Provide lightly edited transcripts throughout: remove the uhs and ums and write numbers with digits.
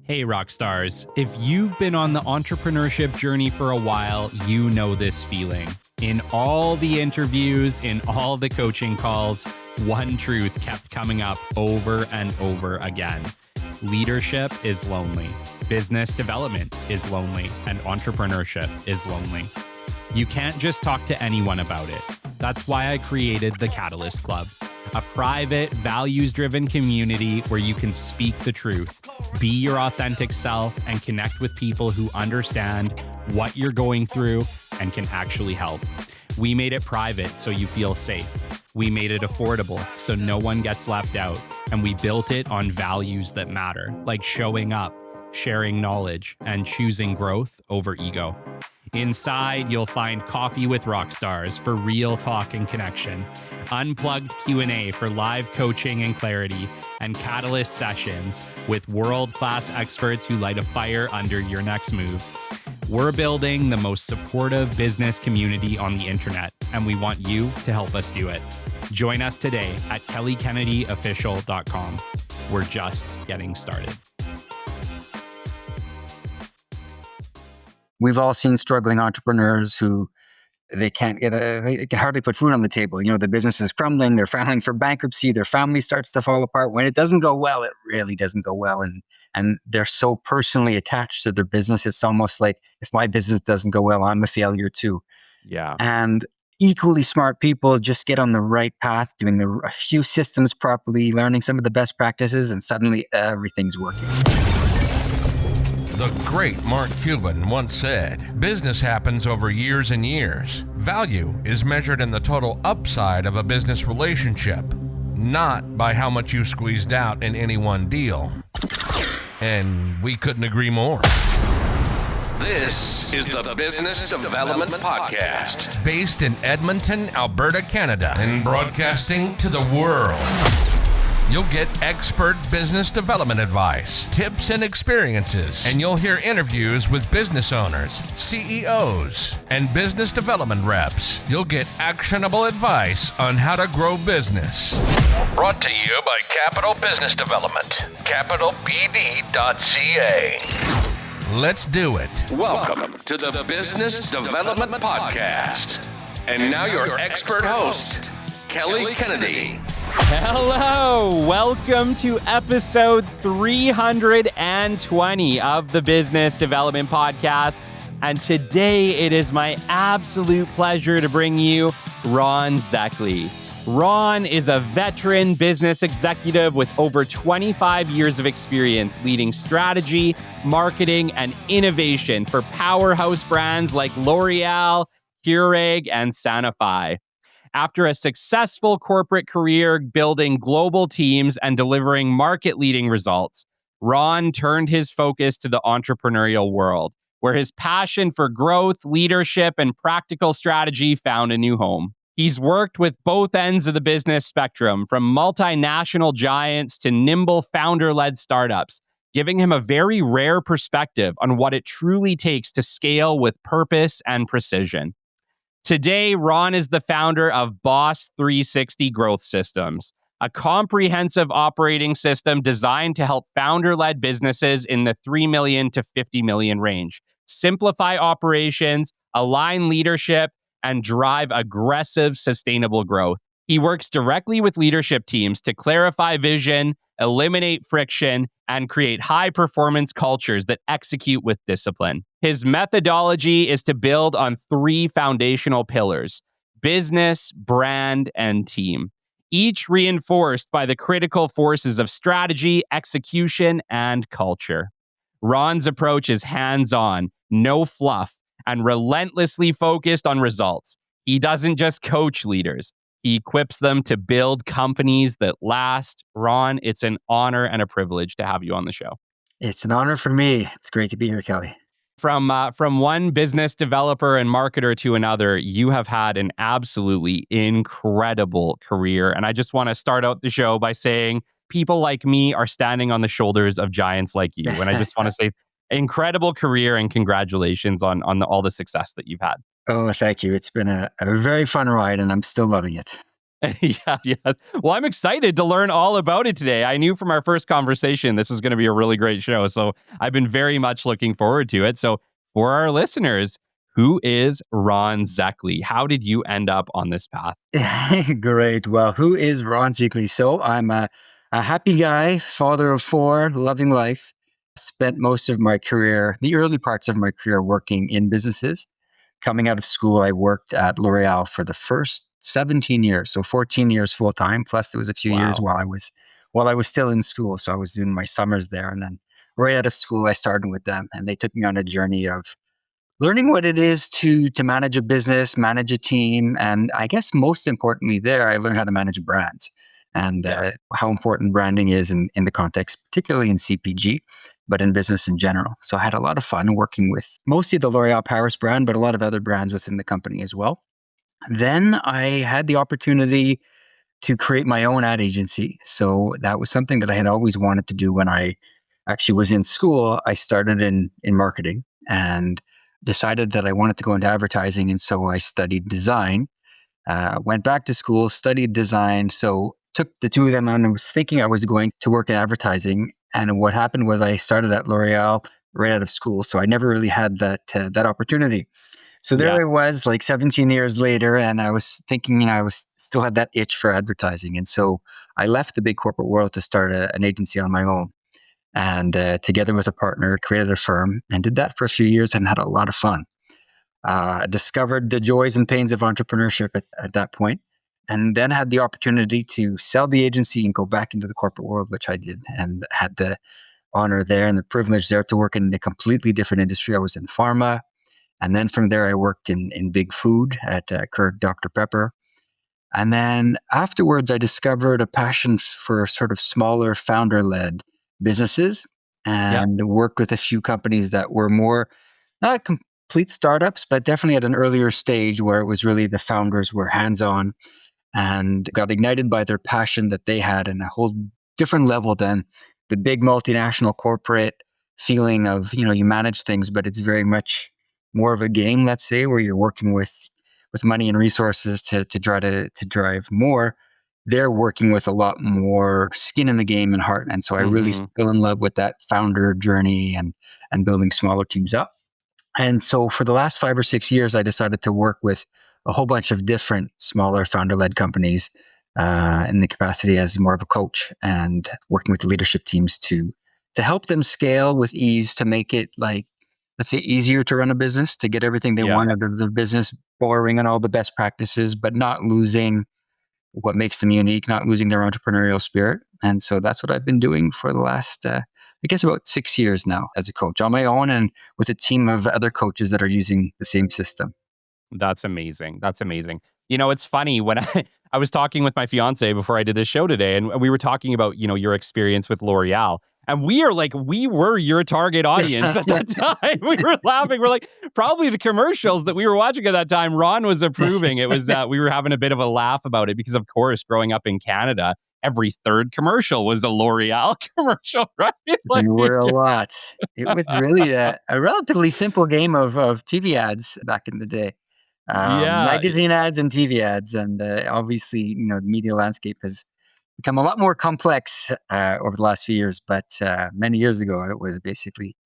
Hey, rock stars. If you've been on the entrepreneurship journey for a while, you know this feeling. In all the interviews, in all the coaching calls, one truth kept coming up over and over again. Leadership is lonely. Business development is lonely. And entrepreneurship is lonely. You can't just talk to anyone about it. That's why I created the Catalyst Club, a private, values-driven community where you can speak the truth, be your authentic self, and connect with people who understand what you're going through and can actually help. We made it private so you feel safe. We made it affordable so no one gets left out. And we built it on values that matter, like showing up, sharing knowledge, and choosing growth over ego. Inside, you'll find coffee with rock stars for real talk and connection, unplugged Q&A for live coaching and clarity, and Catalyst sessions with world-class experts who light a fire under your next move. We're building the most supportive business community on the internet, and we want you to help us do it. Join us today at KellyKennedyOfficial.com. We're just getting started. We've all seen struggling entrepreneurs who they can hardly put food on the table. You know, the business is crumbling, they're filing for bankruptcy, their family starts to fall apart. When it doesn't go well, it really doesn't go well. And they're so personally attached to their business. It's almost like, if my business doesn't go well, I'm a failure too. Yeah. And equally smart people just get on the right path, doing a few systems properly, learning some of the best practices, and suddenly everything's working. The great Mark Cuban once said, "Business happens over years and years. Value is measured in the total upside of a business relationship, not by how much you squeezed out in any one deal." And we couldn't agree more. This is the Business Development Podcast, based in Edmonton, Alberta, Canada, and broadcasting to the world. You'll get expert business development advice, tips and experiences, and you'll hear interviews with business owners, CEOs, and business development reps. You'll get actionable advice on how to grow business. Brought to you by Capital Business Development, capitalbd.ca. Let's do it. Welcome to the Business Development Podcast. And now your expert host, Kelly Kennedy. Hello, welcome to episode 320 of the Business Development Podcast. And today it is my absolute pleasure to bring you Ron Szekely. Ron is a veteran business executive with over 25 years of experience leading strategy, marketing, and innovation for powerhouse brands like L'Oreal, Keurig, and Sanofi. After a successful corporate career building global teams and delivering market-leading results, Ron turned his focus to the entrepreneurial world, where his passion for growth, leadership, and practical strategy found a new home. He's worked with both ends of the business spectrum, from multinational giants to nimble founder-led startups, giving him a very rare perspective on what it truly takes to scale with purpose and precision. Today, Ron is the founder of BOS360 Growth Systems, a comprehensive operating system designed to help founder-led businesses in the 3 million to 50 million range, simplify operations, align leadership, and drive aggressive, sustainable growth. He works directly with leadership teams to clarify vision, eliminate friction, and create high-performance cultures that execute with discipline. His methodology is to build on 3 foundational pillars: business, brand, and team, each reinforced by the critical forces of strategy, execution, and culture. Ron's approach is hands-on, no fluff, and relentlessly focused on results. He doesn't just coach leaders. He equips them to build companies that last. Ron, it's an honor and a privilege to have you on the show. It's an honor for me. It's great to be here, Kelly. From one business developer and marketer to another, you have had an absolutely incredible career. And I just want to start out the show by saying people like me are standing on the shoulders of giants like you. And I just want to say incredible career and congratulations on all the success that you've had. Oh, thank you. It's been a very fun ride and I'm still loving it. Yeah, yeah. Well, I'm excited to learn all about it today. I knew from our first conversation this was going to be a really great show. So I've been very much looking forward to it. So for our listeners, who is Ron Szekely? How did you end up on this path? Great. Well, who is Ron Szekely? So I'm a happy guy, father of four, loving life. Spent most of my career, the early parts of my career, working in businesses. Coming out of school, I worked at L'Oreal for the first 17 years, so 14 years full time. Plus, there was a few years Wow. while I was still in school. So I was doing my summers there, and then right out of school, I started with them, and they took me on a journey of learning what it is to manage a business, manage a team, and I guess most importantly, there I learned how to manage brands and Yeah. how important branding is in the context, particularly in CPG, but in business in general. So I had a lot of fun working with mostly the L'Oreal Paris brand, but a lot of other brands within the company as well. Then I had the opportunity to create my own ad agency. So that was something that I had always wanted to do when I actually was in school. I started in marketing and decided that I wanted to go into advertising. And so I studied design, went back to school, studied design. So took the two of them on and was thinking I was going to work in advertising. And what happened was I started at L'Oreal right out of school. So I never really had that opportunity. So there Yeah. I was, like 17 years later, and I was thinking, I was still had that itch for advertising, and so I left the big corporate world to start an agency on my own, and together with a partner, created a firm and did that for a few years and had a lot of fun. Discovered the joys and pains of entrepreneurship at that point, and then had the opportunity to sell the agency and go back into the corporate world, which I did, and had the honor there and the privilege there to work in a completely different industry. I was in pharma. And then from there, I worked in big food at Keurig Dr. Pepper. And then afterwards, I discovered a passion for sort of smaller founder led businesses Yeah. and worked with a few companies that were more not complete startups, but definitely at an earlier stage where it was really the founders were hands on and got ignited by their passion that they had in a whole different level than the big multinational corporate feeling of, you manage things, but it's very much more of a game, let's say, where you're working with money and resources to try to drive more. They're working with a lot more skin in the game and heart. And so I really Hmm. fell in love with that founder journey and building smaller teams up. And so for the last 5 or 6 years, I decided to work with a whole bunch of different smaller founder led companies in the capacity as more of a coach and working with the leadership teams to help them scale with ease, to make it, like, let's say, easier to run a business, to get everything they Yeah. want out of the business, borrowing on all the best practices, but not losing what makes them unique, not losing their entrepreneurial spirit. And so that's what I've been doing for the last, I guess, about 6 years now as a coach on my own and with a team of other coaches that are using the same system. That's amazing. That's amazing. It's funny when I was talking with my fiance before I did this show today, and we were talking about, your experience with L'Oreal. And we were your target audience at that time. We were laughing. We're like, probably the commercials that we were watching at that time, Ron was approving. It was we were having a bit of a laugh about it because, of course, growing up in Canada, every third commercial was a L'Oreal commercial, right? Like, You were a lot. It was really a relatively simple game of TV ads back in the day. yeah. Magazine ads and TV ads. And obviously, the media landscape has become a lot more complex over the last few years. But many years ago, it was basically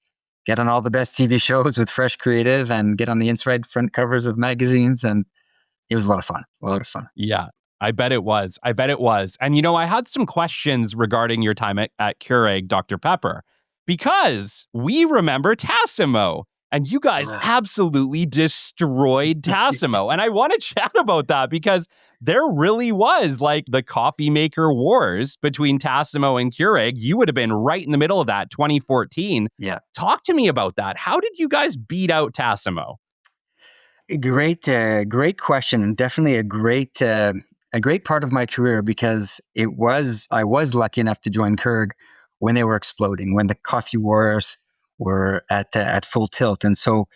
get on all the best TV shows with fresh creative and get on the inside front covers of magazines. And it was a lot of fun. A lot of fun. Yeah, I bet it was. I bet it was. And, I had some questions regarding your time at Keurig Dr. Pepper, because we remember Tassimo, and you guys Ah. absolutely destroyed Tassimo. And I want to chat about that because there really was like the coffee maker wars between Tassimo and Keurig. You would have been right in the middle of that, 2014. Yeah. Talk to me about that. How did you guys beat out Tassimo? Great question, and definitely a great part of my career because I was lucky enough to join Keurig when they were exploding, when the coffee wars were at full tilt, and so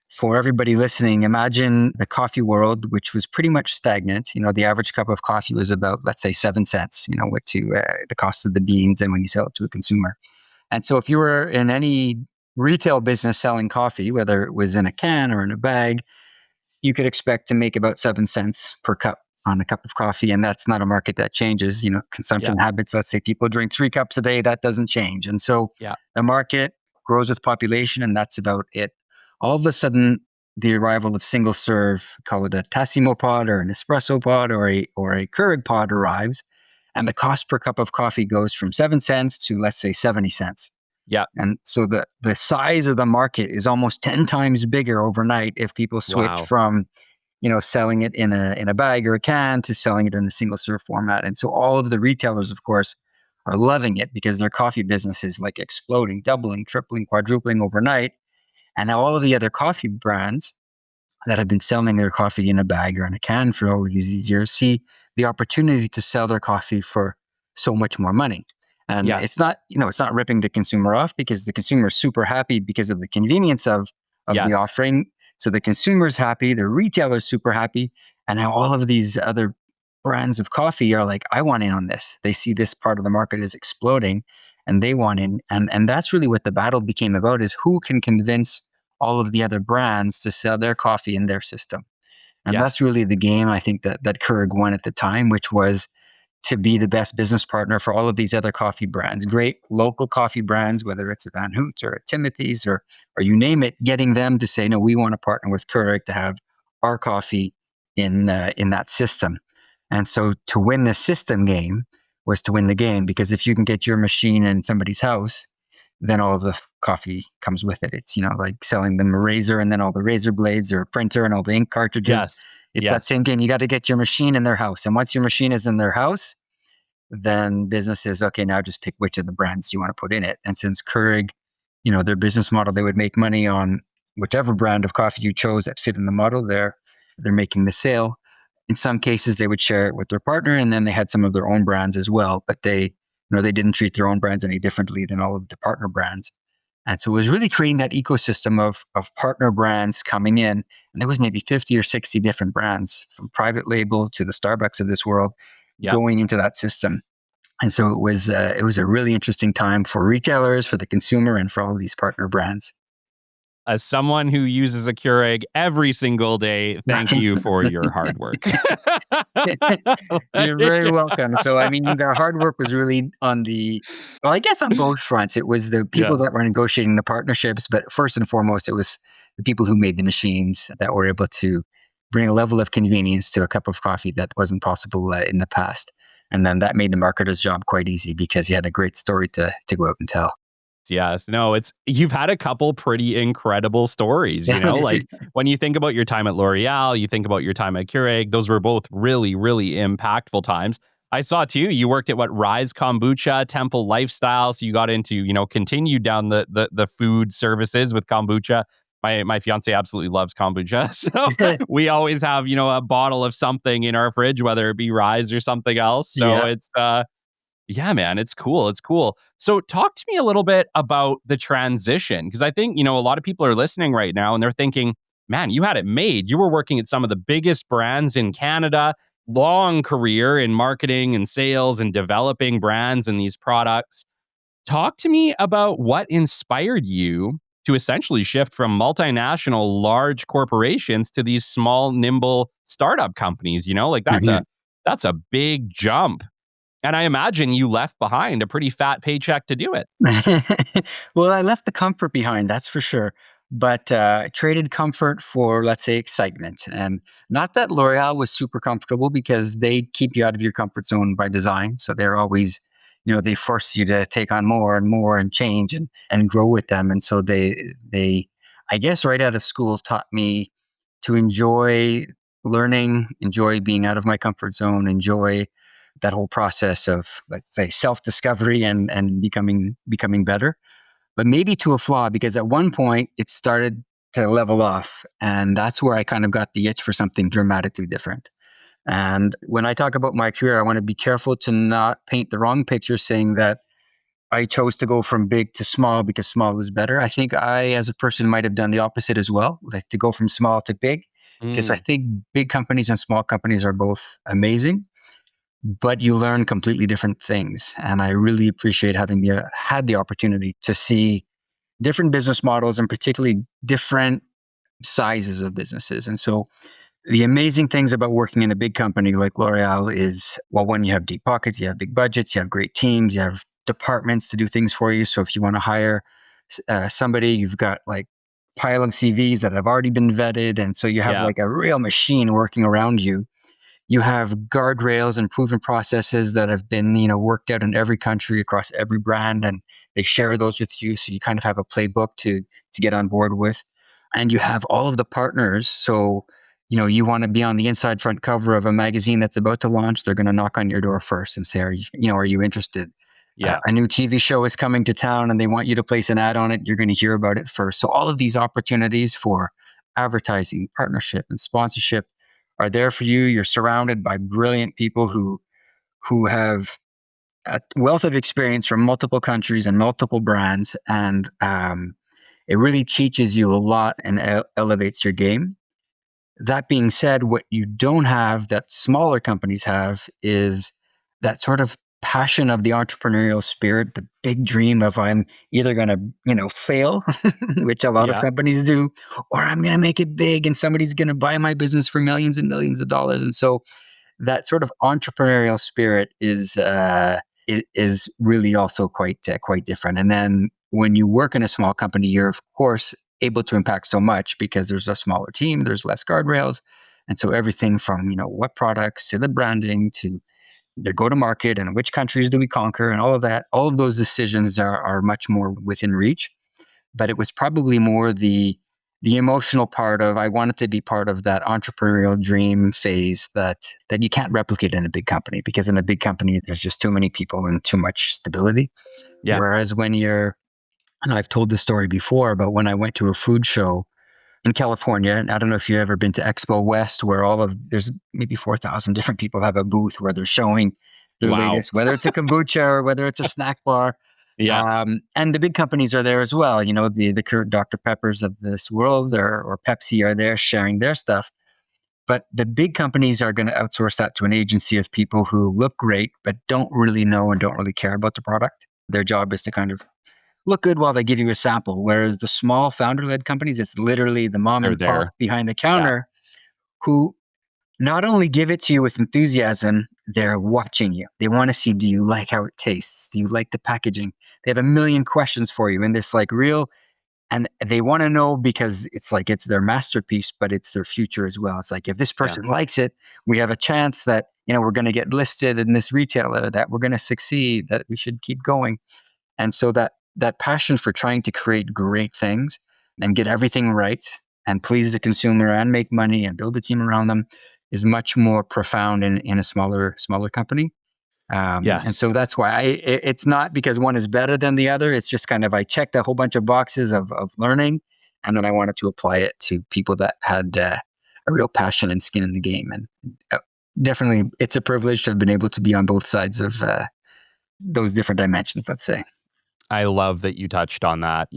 for everybody listening, imagine the coffee world, which was pretty much stagnant. The average cup of coffee was about, let's say, 7 cents. What to the cost of the beans, and when you sell it to a consumer, and so if you were in any retail business selling coffee, whether it was in a can or in a bag, you could expect to make about 7 cents per cup. on a cup of coffee. And that's not a market that changes. Consumption habits, let's say people drink 3 cups a day, that doesn't change. And so the market grows with population, and that's about it. All of a sudden, the arrival of single serve, call it a Tassimo pod or an espresso pod or a Keurig pod arrives, and the cost per cup of coffee goes from 7 cents to, let's say, 70 cents. Yeah. And so the size of the market is almost 10 times bigger overnight if people switch from, selling it in a bag or a can to selling it in a single serve format. And so all of the retailers, of course, are loving it because their coffee business is like exploding, doubling, tripling, quadrupling overnight. And now all of the other coffee brands that have been selling their coffee in a bag or in a can for all of these years see the opportunity to sell their coffee for so much more money. And it's not ripping the consumer off, because the consumer is super happy because of the convenience of the offering. So the consumer is happy, the retailer is super happy. And now all of these other brands of coffee are like, I want in on this. They see this part of the market is exploding and they want in. And that's really what the battle became about, is who can convince all of the other brands to sell their coffee in their system. And that's really the game, I think, that Keurig won at the time, which was to be the best business partner for all of these other coffee brands, great local coffee brands, whether it's a Van Hoot or a Timothy's or you name it, getting them to say, no, we want to partner with Keurig to have our coffee in that system. And so to win the system game was to win the game, because if you can get your machine in somebody's house, then all of the coffee comes with it. It's, like selling them a razor and then all the razor blades, or a printer and all the ink cartridges. It's that same game. You got to get your machine in their house. And once your machine is in their house, then business is, okay, now just pick which of the brands you want to put in it. And since Keurig, their business model, they would make money on whichever brand of coffee you chose that fit in the model. They're making the sale. In some cases, they would share it with their partner, and then they had some of their own brands as well. But they didn't treat their own brands any differently than all of the partner brands. And so it was really creating that ecosystem of partner brands coming in. And there was maybe 50 or 60 different brands, from private label to the Starbucks of this world, going into that system. And so it was a really interesting time for retailers, for the consumer, and for all of these partner brands. As someone who uses a Keurig every single day, thank you for your hard work. You're very welcome. So, the hard work was really on both fronts. It was the people that were negotiating the partnerships, but first and foremost, it was the people who made the machines that were able to bring a level of convenience to a cup of coffee that wasn't possible in the past. And then that made the marketer's job quite easy, because he had a great story to go out and tell. Yes. No, you've had a couple pretty incredible stories, like when you think about your time at L'Oreal, you think about your time at Keurig, those were both really, really impactful times. I saw too, you worked at Rise Kombucha, Temple Lifestyle. So you got into, continued down the food services with kombucha. My fiance absolutely loves kombucha. So we always have, a bottle of something in our fridge, whether it be Rise or something else. So it's, yeah, man, it's cool. It's cool. So talk to me a little bit about the transition, because I think, a lot of people are listening right now and they're thinking, man, you had it made. You were working at some of the biggest brands in Canada, long career in marketing and sales and developing brands and these products. Talk to me about what inspired you to essentially shift from multinational large corporations to these small, nimble startup companies. That's a big jump. And I imagine you left behind a pretty fat paycheck to do it. Well, I left the comfort behind, that's for sure. But traded comfort for, let's say, excitement. And not that L'Oreal was super comfortable, because they keep you out of your comfort zone by design. So they're always, they force you to take on more and more and change and grow with them. And so they, I guess, right out of school taught me to enjoy learning, enjoy being out of my comfort zone, enjoy that whole process of, let's say, self-discovery and becoming better, but maybe to a flaw, because at one point it started to level off. And that's where I kind of got the itch for something dramatically different. And when I talk about my career, I want to be careful to not paint the wrong picture, saying that I chose to go from big to small because small was better. I think I, as a person, might have done the opposite as well, like to go from small to big, because I think big companies and small companies are both amazing, but you learn completely different things. And I really appreciate having had the opportunity to see different business models, and particularly different sizes of businesses. And so the amazing things about working in a big company like L'Oreal is, well, one, you have deep pockets, you have big budgets, you have great teams, you have departments to do things for you. So if you want to hire somebody, you've got like pile of CVs that have already been vetted. And so you have Yeah. like a real machine working around you. You have guardrails and proven processes that have been, worked out in every country across every brand, and they share those with you. So you kind of have a playbook to get on board with. And you have all of the partners. So, you want to be on the inside front cover of a magazine that's about to launch. They're going to knock on your door first and say, are you interested? Yeah. A new TV show is coming to town and they want you to place an ad on it. You're going to hear about it first. So all of these opportunities for advertising, partnership, and sponsorship are there for you. You're surrounded by brilliant people who have a wealth of experience from multiple countries and multiple brands. And it really teaches you a lot and elevates your game. That being said, what you don't have that smaller companies have is that sort of passion of the entrepreneurial spirit, the big dream of I'm either going to, fail, which a lot of Yeah. companies do, or I'm going to make it big and somebody's going to buy my business for millions and millions of dollars. And so that sort of entrepreneurial spirit is really also quite different. And then when you work in a small company, you're of course able to impact so much because there's a smaller team, there's less guardrails. And so everything from, what products to the branding to their go-to-market and which countries do we conquer and all of that, all of those decisions are much more within reach. But it was probably more the emotional part of I wanted to be part of that entrepreneurial dream phase that you can't replicate in a big company, because in a big company, there's just too many people and too much stability. Yeah. Whereas when and I've told this story before, but when I went to a food show in California, and I don't know if you've ever been to Expo West, where there's maybe 4,000 different people have a booth where they're showing their Wow. latest, whether it's a kombucha or whether it's a snack bar. Yeah. And the big companies are there as well. The Keurig Dr. Peppers of this world or Pepsi are there sharing their stuff. But the big companies are going to outsource that to an agency of people who look great, but don't really know and don't really care about the product. Their job is to kind of look good while they give you a sample. Whereas the small founder-led companies, it's literally the mom They're and pop there. behind the counter who not only give it to you with enthusiasm, they're watching you. They want to see, do you like how it tastes? Do you like the packaging? They have a million questions for you in this and they want to know because it's their masterpiece, but it's their future as well. It's like, if this person likes it, we have a chance that, we're going to get listed in this retailer, that we're going to succeed, that we should keep going. And so that passion for trying to create great things and get everything right and please the consumer and make money and build a team around them is much more profound in a smaller company. Yes. And so that's why it's not because one is better than the other. It's just kind of, I checked a whole bunch of boxes of learning, and then I wanted to apply it to people that had a real passion and skin in the game. And definitely it's a privilege to have been able to be on both sides of those different dimensions, let's say. I love that you touched on that.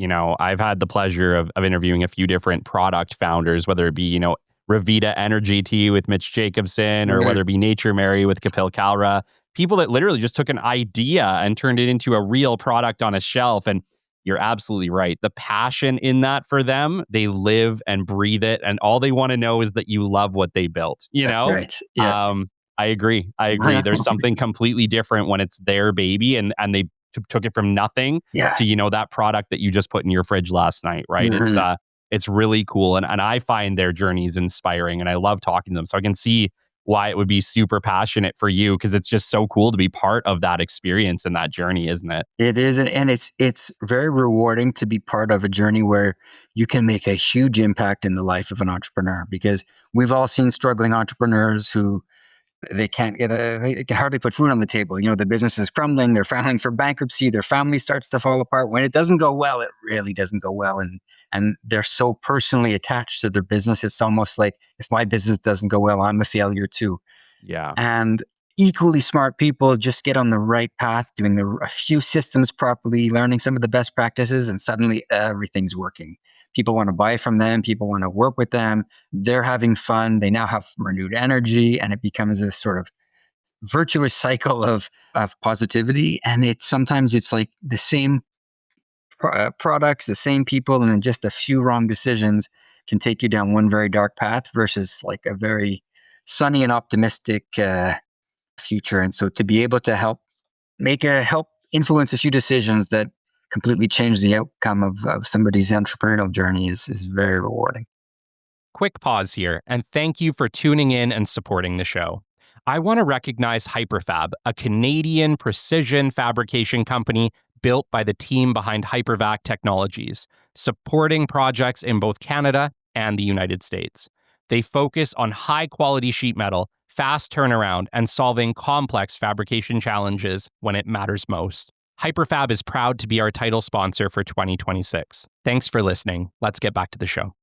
I've had the pleasure of interviewing a few different product founders, whether it be, Revita Energy Tea with Mitch Jacobson, or whether it be Nature Mary with Kapil Kalra. People that literally just took an idea and turned it into a real product on a shelf. And you're absolutely right. The passion in that for them, they live and breathe it. And all they want to know is that you love what they built, Right. Yeah. I agree. There's something completely different when it's their baby and they took it from nothing to, that product that you just put in your fridge last night, right? Mm-hmm. It's really cool. And I find their journeys inspiring, and I love talking to them. So I can see why it would be super passionate for you, because it's just so cool to be part of that experience and that journey, isn't it? It is. And it's very rewarding to be part of a journey where you can make a huge impact in the life of an entrepreneur, because we've all seen struggling entrepreneurs who they can hardly put food on the table. The business is crumbling. They're filing for bankruptcy. Their family starts to fall apart. When it doesn't go well, it really doesn't go well. And they're so personally attached to their business. It's almost like, if my business doesn't go well, I'm a failure too. Yeah. And equally smart people just get on the right path, doing a few systems properly, learning some of the best practices, and suddenly everything's working. People want to buy from them. People want to work with them. They're having fun. They now have renewed energy, and it becomes this sort of virtuous cycle of positivity. And sometimes it's like the same products, the same people, and then just a few wrong decisions can take you down one very dark path versus like a very sunny and optimistic future. And so to be able to help influence a few decisions that completely change the outcome of somebody's entrepreneurial journey is very rewarding. Quick pause here, and thank you for tuning in and supporting the show. I want to recognize Hyperfab, a Canadian precision fabrication company built by the team behind Hypervac Technologies, supporting projects in both Canada and the United States. They focus on high-quality sheet metal, fast turnaround, and solving complex fabrication challenges when it matters most. Hyperfab is proud to be our title sponsor for 2026. Thanks for listening. Let's get back to the show.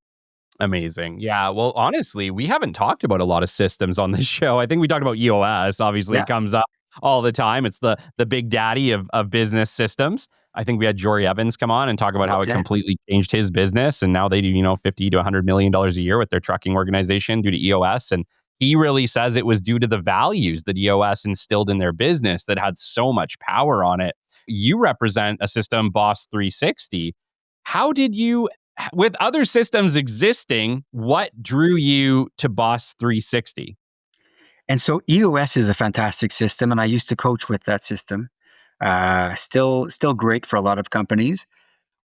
Amazing. Yeah. Well, honestly, we haven't talked about a lot of systems on this show. I think we talked about EOS. Obviously, It comes up all the time. It's the big daddy of business systems. I think we had Jory Evans come on and talk about how it completely changed his business. And now they do, $50 to $100 million a year with their trucking organization due to EOS. And he really says it was due to the values that EOS instilled in their business that had so much power on it. You represent a system, BOS360. How did you, with other systems existing, what drew you to BOS360? And so EOS is a fantastic system, and I used to coach with that system. Still great for a lot of companies.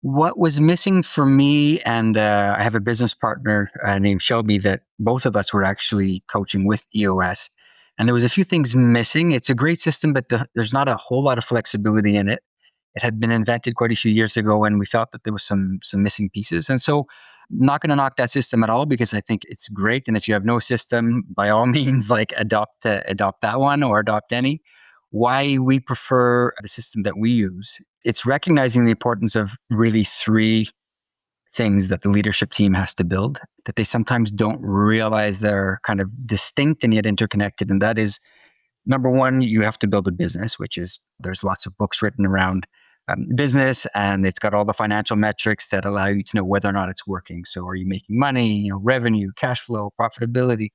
What was missing for me, and I have a business partner named Shelby that both of us were actually coaching with EOS, and there was a few things missing. It's a great system, but there's not a whole lot of flexibility in it. It had been invented quite a few years ago, and we felt that there was some missing pieces. And so, not going to knock that system at all because I think it's great. And if you have no system, by all means, like adopt that one or adopt any. Why we prefer the system that we use? It's recognizing the importance of really three things that the leadership team has to build that they sometimes don't realize they're kind of distinct and yet interconnected. And that is, number one, you have to build a business, which is, there's lots of books written around business, and it's got all the financial metrics that allow you to know whether or not it's working. So are you making money, revenue, cash flow, profitability?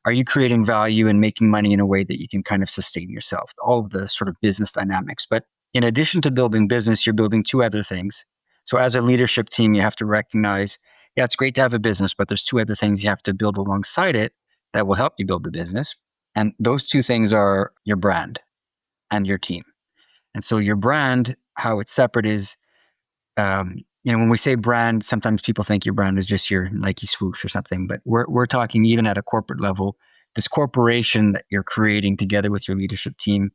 Are you creating value and making money in a way that you can kind of sustain yourself? All of the sort of business dynamics. But in addition to building business, you're building two other things. So as a leadership team, you have to recognize, it's great to have a business, but there's two other things you have to build alongside it that will help you build the business. And those two things are your brand and your team. And so your brand, how it's separate is, when we say brand, sometimes people think your brand is just your Nike swoosh or something, but we're talking even at a corporate level, this corporation that you're creating together with your leadership team,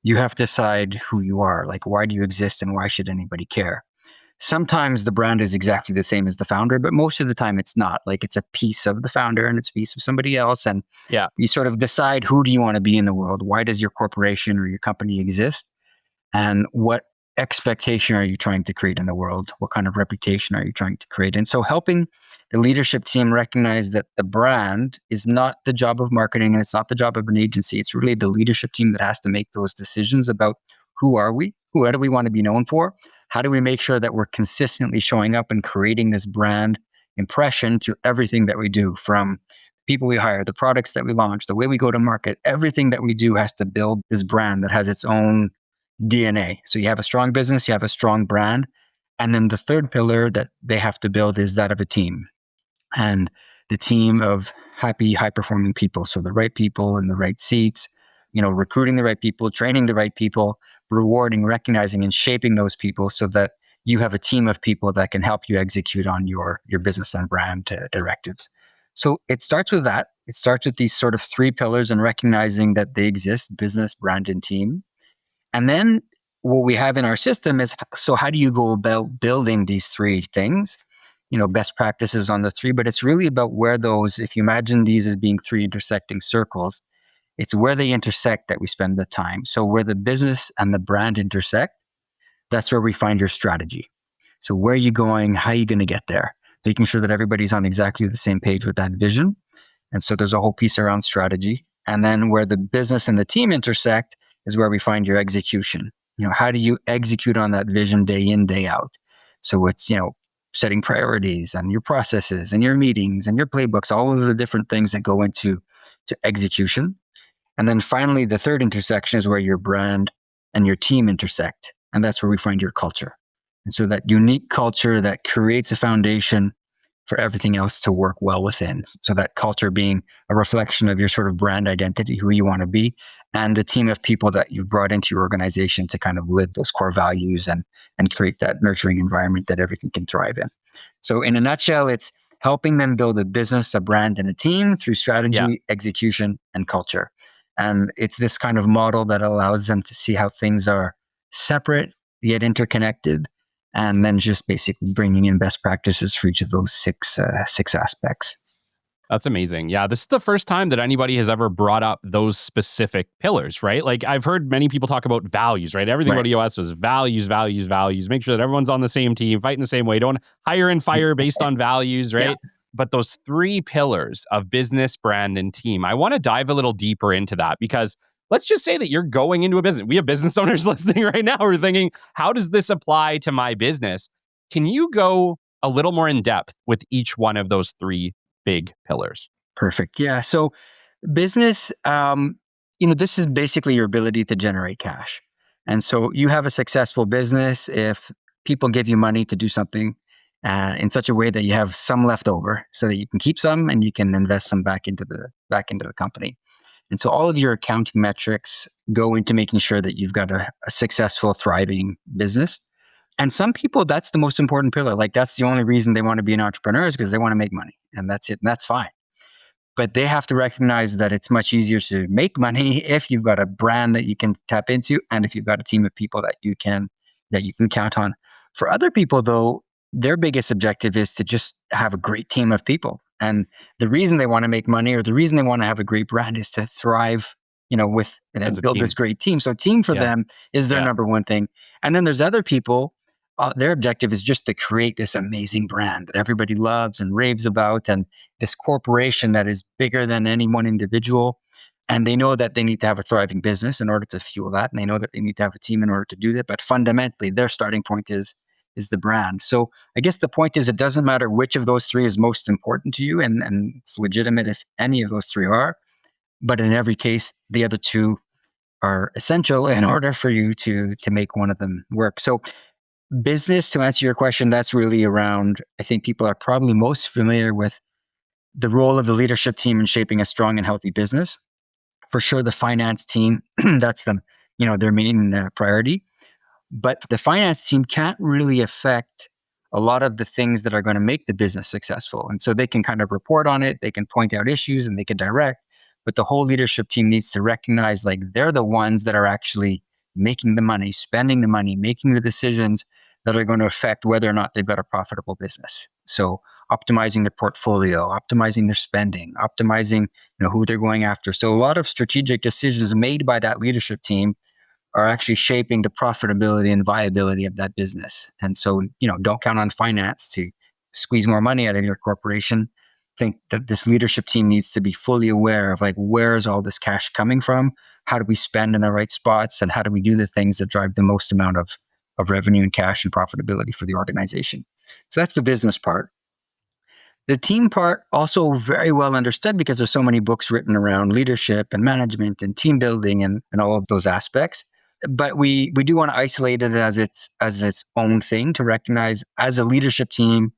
you have to decide who you are. Like, why do you exist and why should anybody care? Sometimes the brand is exactly the same as the founder, but most of the time it's not. Like, it's a piece of the founder and it's a piece of somebody else. And you sort of decide, who do you want to be in the world? Why does your corporation or your company exist? And what expectation are you trying to create in the world? What kind of reputation are you trying to create? And so helping the leadership team recognize that the brand is not the job of marketing and it's not the job of an agency. It's really the leadership team that has to make those decisions about who are we? What do we want to be known for? How do we make sure that we're consistently showing up and creating this brand impression to everything that we do, from people we hire, the products that we launch, the way we go to market? Everything that we do has to build this brand that has its own DNA. So you have a strong business, you have a strong brand. And then the third pillar that they have to build is that of a team. And the team of happy, high-performing people. So the right people in the right seats, recruiting the right people, training the right people, rewarding, recognizing, and shaping those people so that you have a team of people that can help you execute on your business and brand directives. So it starts with that. It starts with these sort of three pillars and recognizing that they exist: business, brand, and team. And then what we have in our system is, so how do you go about building these three things? Best practices on the three, but it's really about where those, if you imagine these as being three intersecting circles, it's where they intersect that we spend the time. So where the business and the brand intersect, that's where we find your strategy. So where are you going? How are you going to get there? Making sure that everybody's on exactly the same page with that vision. And so there's a whole piece around strategy. And then where the business and the team intersect is where we find your execution. How do you execute on that vision day in, day out? So it's, setting priorities and your processes and your meetings and your playbooks, all of the different things that go into execution. And then finally, the third intersection is where your brand and your team intersect. And that's where we find your culture. And so that unique culture that creates a foundation for everything else to work well within. So that culture being a reflection of your sort of brand identity, who you want to be, and the team of people that you've brought into your organization to kind of live those core values and create that nurturing environment that everything can thrive in. So in a nutshell, it's helping them build a business, a brand, and a team through strategy, execution, and culture. And it's this kind of model that allows them to see how things are separate yet interconnected, and then just basically bringing in best practices for each of those six aspects. That's amazing. Yeah, this is the first time that anybody has ever brought up those specific pillars, right? Like I've heard many people talk about values, right? Everything about EOS was values, values, values. Make sure that everyone's on the same team, fighting the same way. Don't hire and fire based on values, right? Yeah. But those three pillars of business, brand, and team, I want to dive a little deeper into that because let's just say that you're going into a business. We have business owners listening right now who are thinking, how does this apply to my business? Can you go a little more in depth with each one of those three big pillars? Perfect. Yeah. So business, this is basically your ability to generate cash. And so you have a successful business if people give you money to do something in such a way that you have some left over so that you can keep some and you can invest some back into the company. And so all of your accounting metrics go into making sure that you've got a successful, thriving business. And some people, that's the most important pillar. Like that's the only reason they want to be an entrepreneur is because they want to make money. And that's it. And that's fine. But they have to recognize that it's much easier to make money if you've got a brand that you can tap into and if you've got a team of people that you can count on. For other people, though, their biggest objective is to just have a great team of people. And the reason they want to make money or the reason they want to have a great brand is to thrive, with and build this great team. So team for them is their number one thing. And then there's other people, their objective is just to create this amazing brand that everybody loves and raves about, and this corporation that is bigger than any one individual. And they know that they need to have a thriving business in order to fuel that. And they know that they need to have a team in order to do that. But fundamentally, their starting point is the brand. So I guess the point is it doesn't matter which of those three is most important to you. And it's legitimate if any of those three are. But in every case, the other two are essential in order for you to make one of them work. So business, to answer your question, that's really around, I think people are probably most familiar with the role of the leadership team in shaping a strong and healthy business. For sure, the finance team, that's their main priority. But the finance team can't really affect a lot of the things that are going to make the business successful. And so they can kind of report on it, they can point out issues and they can direct. But the whole leadership team needs to recognize like they're the ones that are actually making the money, spending the money, making the decisions that are going to affect whether or not they've got a profitable business. So optimizing their portfolio, optimizing their spending, optimizing who they're going after. So a lot of strategic decisions made by that leadership team are actually shaping the profitability and viability of that business. And so, don't count on finance to squeeze more money out of your corporation. Think that this leadership team needs to be fully aware of like, where is all this cash coming from? How do we spend in the right spots? And how do we do the things that drive the most amount of revenue and cash and profitability for the organization? So that's the business part. The team part also very well understood because there's so many books written around leadership and management and team building and all of those aspects. But we do want to isolate it as its own thing to recognize as a leadership team,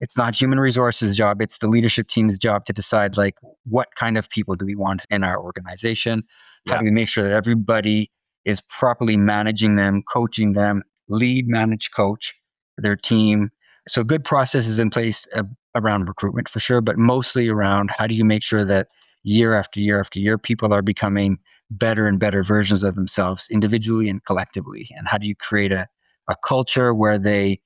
it's not human resources job. It's the leadership team's job to decide like what kind of people do we want in our organization? How do we make sure that everybody is properly managing them, coaching them, lead, manage, coach their team. So good processes in place around recruitment for sure, but mostly around how do you make sure that year after year after year, people are becoming better and better versions of themselves individually and collectively. And how do you create a culture where they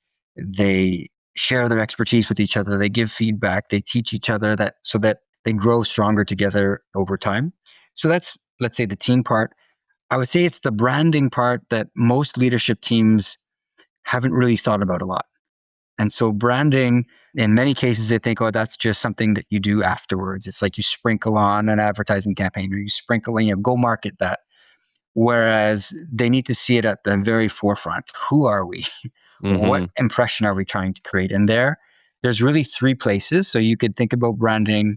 share their expertise with each other, they give feedback, they teach each other so that they grow stronger together over time. So that's, let's say, the team part. I would say it's the branding part that most leadership teams haven't really thought about a lot. And so branding, in many cases, they think, oh, that's just something that you do afterwards. It's like you sprinkle on an advertising campaign or you sprinkle in, go market that. Whereas they need to see it at the very forefront. Who are we? Mm-hmm. What impression are we trying to create? And there's really three places. So you could think about branding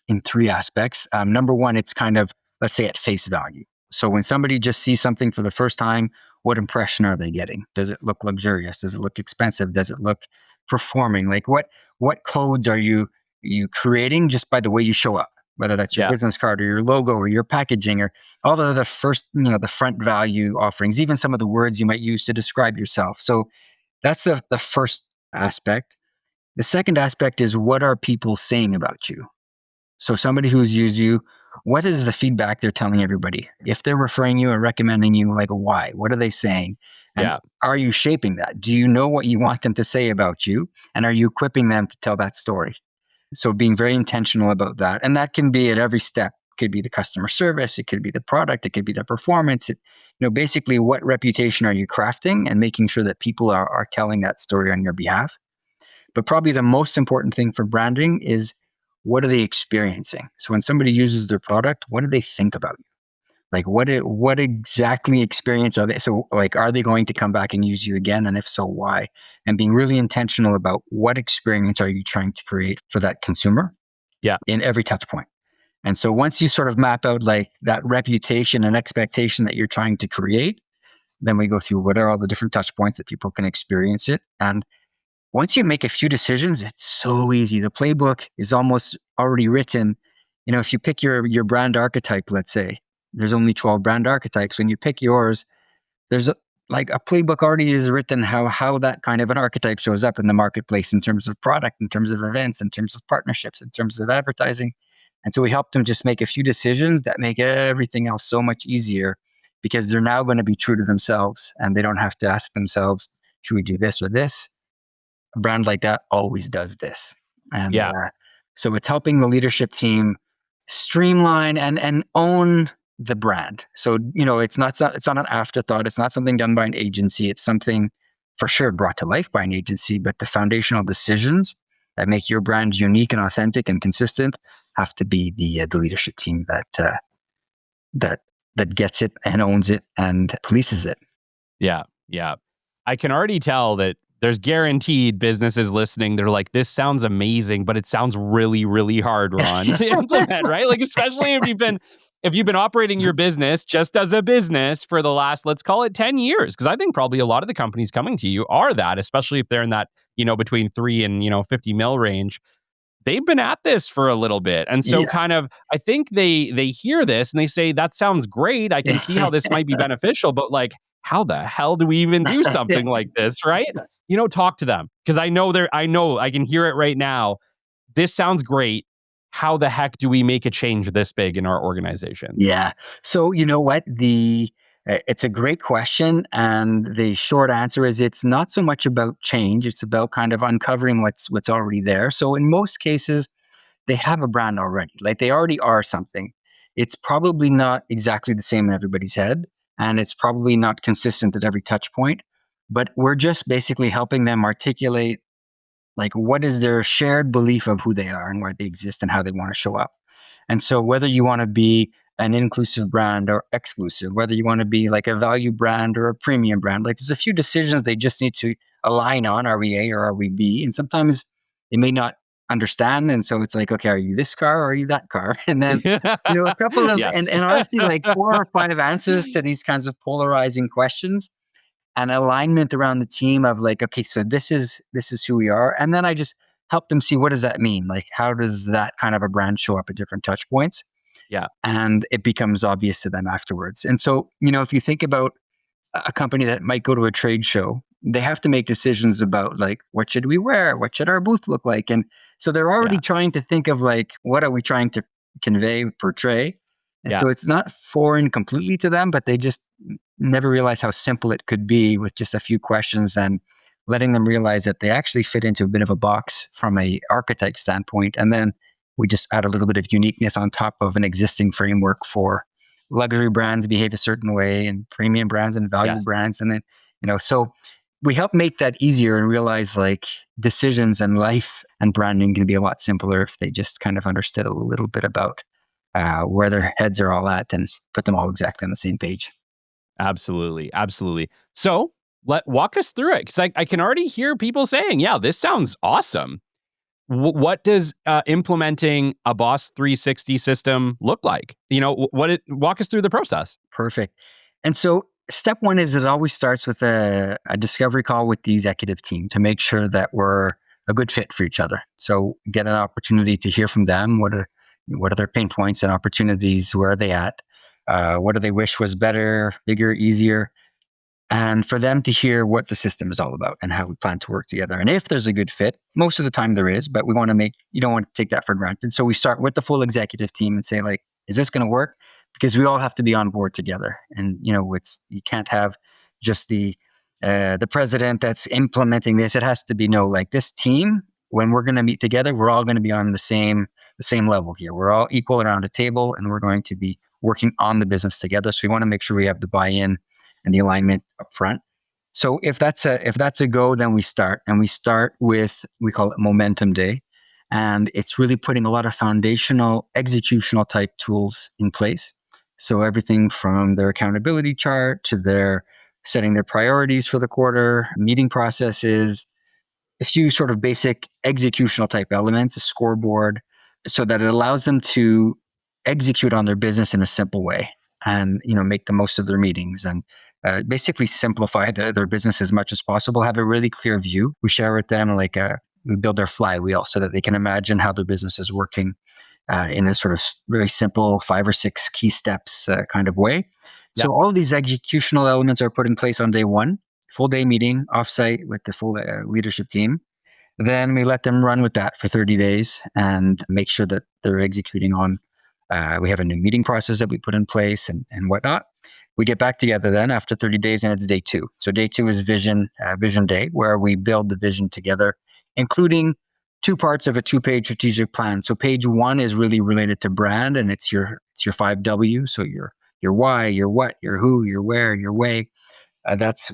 in three aspects. Number one, it's kind of, let's say, at face value. So when somebody just sees something for the first time, what impression are they getting? Does it look luxurious? Does it look expensive? Does it look performing? Like what codes are you creating just by the way you show up? Whether that's your Yeah. business card or your logo or your packaging or all the first, the front value offerings, even some of the words you might use to describe yourself. So that's the first aspect. The second aspect is, what are people saying about you? So somebody who's used you, what is the feedback they're telling everybody? If they're referring you or recommending you, like why? What are they saying? And are you shaping that? Do you know what you want them to say about you? And are you equipping them to tell that story? So being very intentional about that. And that can be at every step. It could be the customer service. It could be the product. It could be the performance. Basically what reputation are you crafting and making sure that people are telling that story on your behalf. But probably the most important thing for branding is, what are they experiencing? So when somebody uses their product, what do they think about you? Like what exactly experience are they? So like, are they going to come back and use you again? And if so, why? And being really intentional about what experience are you trying to create for that consumer in every touch point. And so once you sort of map out like that reputation and expectation that you're trying to create, then we go through what are all the different touch points that people can experience it. And once you make a few decisions, it's so easy. The playbook is almost already written. If you pick your brand archetype, let's say, there's only 12 brand archetypes. When you pick yours, there's a playbook already is written how that kind of an archetype shows up in the marketplace in terms of product, in terms of events, in terms of partnerships, in terms of advertising. And so we help them just make a few decisions that make everything else so much easier, because they're now going to be true to themselves and they don't have to ask themselves, should we do this or this? A brand like that always does this. And so it's helping the leadership team streamline and own the brand. So, it's not an afterthought. It's not something done by an agency. It's something for sure brought to life by an agency, but the foundational decisions that make your brand unique and authentic and consistent have to be the leadership team that gets it and owns it and polices it. Yeah. I can already tell that there's guaranteed businesses listening. They're like, this sounds amazing, but it sounds really, really hard, Ron, to implement, right? Like, especially if you've been operating your business just as a business for the last, let's call it 10 years. Because I think probably a lot of the companies coming to you are that, especially if they're in that, between 3 and 50 mil range. They've been at this for a little bit. And so kind of, I think they hear this and they say, that sounds great. I can see how this might be beneficial, but like, how the hell do we even do something like this, right? Talk to them. Because I know I can hear it right now. This sounds great. How the heck do we make a change this big in our organization? Yeah. So you know what? It's a great question. And the short answer is, it's not so much about change. It's about kind of uncovering what's already there. So in most cases, they have a brand already. Like they already are something. It's probably not exactly the same in everybody's head. And it's probably not consistent at every touch point. But we're just basically helping them articulate like what is their shared belief of who they are and where they exist and how they want to show up. And so whether you want to be an inclusive brand or exclusive, whether you want to be like a value brand or a premium brand, like there's a few decisions they just need to align on. Are we A or are we B? And sometimes they may not understand. And so it's like, okay, are you this car or are you that car? And then, a couple of, and honestly, like 4 or 5 answers to these kinds of polarizing questions, and alignment around the team of like, okay, so this is who we are. And then I just help them see, what does that mean? Like, how does that kind of a brand show up at different touch points? Yeah. And it becomes obvious to them afterwards. And so, if you think about a company that might go to a trade show, they have to make decisions about like, what should we wear? What should our booth look like? And so they're already trying to think of like, what are we trying to convey, portray? And so it's not foreign completely to them, but they just never realize how simple it could be with just a few questions and letting them realize that they actually fit into a bit of a box from a archetype standpoint. And then we just add a little bit of uniqueness on top of an existing framework for luxury brands behave a certain way and premium brands and value brands. And then, so we help make that easier and realize like decisions and life and branding can be a lot simpler if they just kind of understood a little bit about where their heads are all at and put them all exactly on the same page. Absolutely. So walk us through it, because I can already hear people saying, yeah, this sounds awesome. What does implementing a BOS360 system look like? Walk us through the process. Perfect. And so Step one is it always starts with a discovery call with the executive team to make sure that we're a good fit for each other. So get an opportunity to hear from them. What are their pain points and opportunities? Where are they at? What do they wish was better, bigger, easier? And for them to hear what the system is all about and how we plan to work together. And if there's a good fit, most of the time there is, but you don't want to take that for granted. So we start with the full executive team and say, like, is this going to work? Because we all have to be on board together. And, you can't have just the president that's implementing this. It has to be, like this team, when we're going to meet together, we're all going to be on the same level here. We're all equal around a table and we're going to be working on the business together. So we want to make sure we have the buy-in and the alignment up front. So if that's a go, then we start with, we call it Momentum Day. And it's really putting a lot of foundational executional type tools in place. So everything from their accountability chart to their setting their priorities for the quarter, meeting processes, a few sort of basic executional type elements, a scoreboard, so that it allows them to execute on their business in a simple way and, make the most of their meetings and basically simplify their business as much as possible, have a really clear view. We share with them we build their flywheel so that they can imagine how their business is working in a sort of very simple 5 or 6 key steps kind of way. Yep. So all of these executional elements are put in place on day one, full day meeting offsite with the full leadership team. Then we let them run with that for 30 days and make sure that they're executing on. We have a new meeting process that we put in place and whatnot. We get back together then after 30 days and it's day 2. So day 2 is vision day, where we build the vision together, including 2 parts of a 2-page strategic plan. So page 1 is really related to brand and it's your 5 W's. So your why, your what, your who, your where, your way.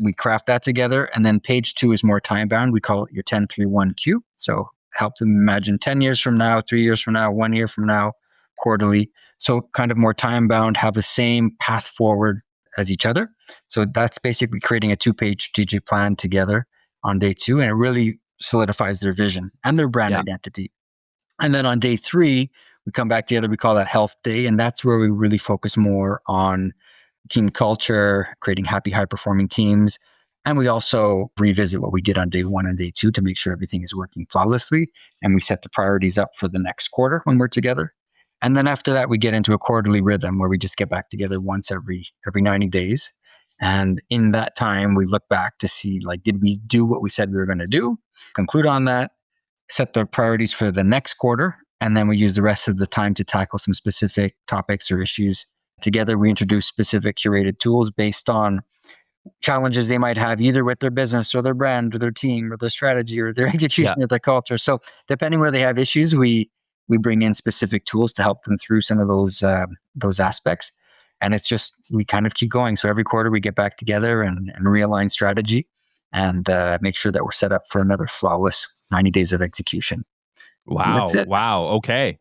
We craft that together. And then page 2 is more time bound. We call it your 10-3-1-Q. So help them imagine 10 years from now, 3 years from now, 1 year from now, quarterly. So kind of more time bound, have the same path forward as each other. So that's basically creating a 2-page strategic plan together on day 2. And it really solidifies their vision and their brand identity. And then on day 3, we come back together. We call that health day. And that's where we really focus more on team culture, creating happy, high-performing teams. And we also revisit what we did on day 1 and day 2 to make sure everything is working flawlessly. And we set the priorities up for the next quarter when we're together. And then after that, we get into a quarterly rhythm where we just get back together once every 90 days. And in that time, we look back to see, did we do what we said we were going to do? Conclude on that, set the priorities for the next quarter. And then we use the rest of the time to tackle some specific topics or issues. Together, we introduce specific curated tools based on challenges they might have either with their business or their brand or their team or their strategy or their execution or their culture. So depending where they have issues, we bring in specific tools to help them through some of those aspects. And it's just, we kind of keep going. So every quarter we get back together and realign strategy and make sure that we're set up for another flawless 90 days of execution. Wow. Wow. Okay.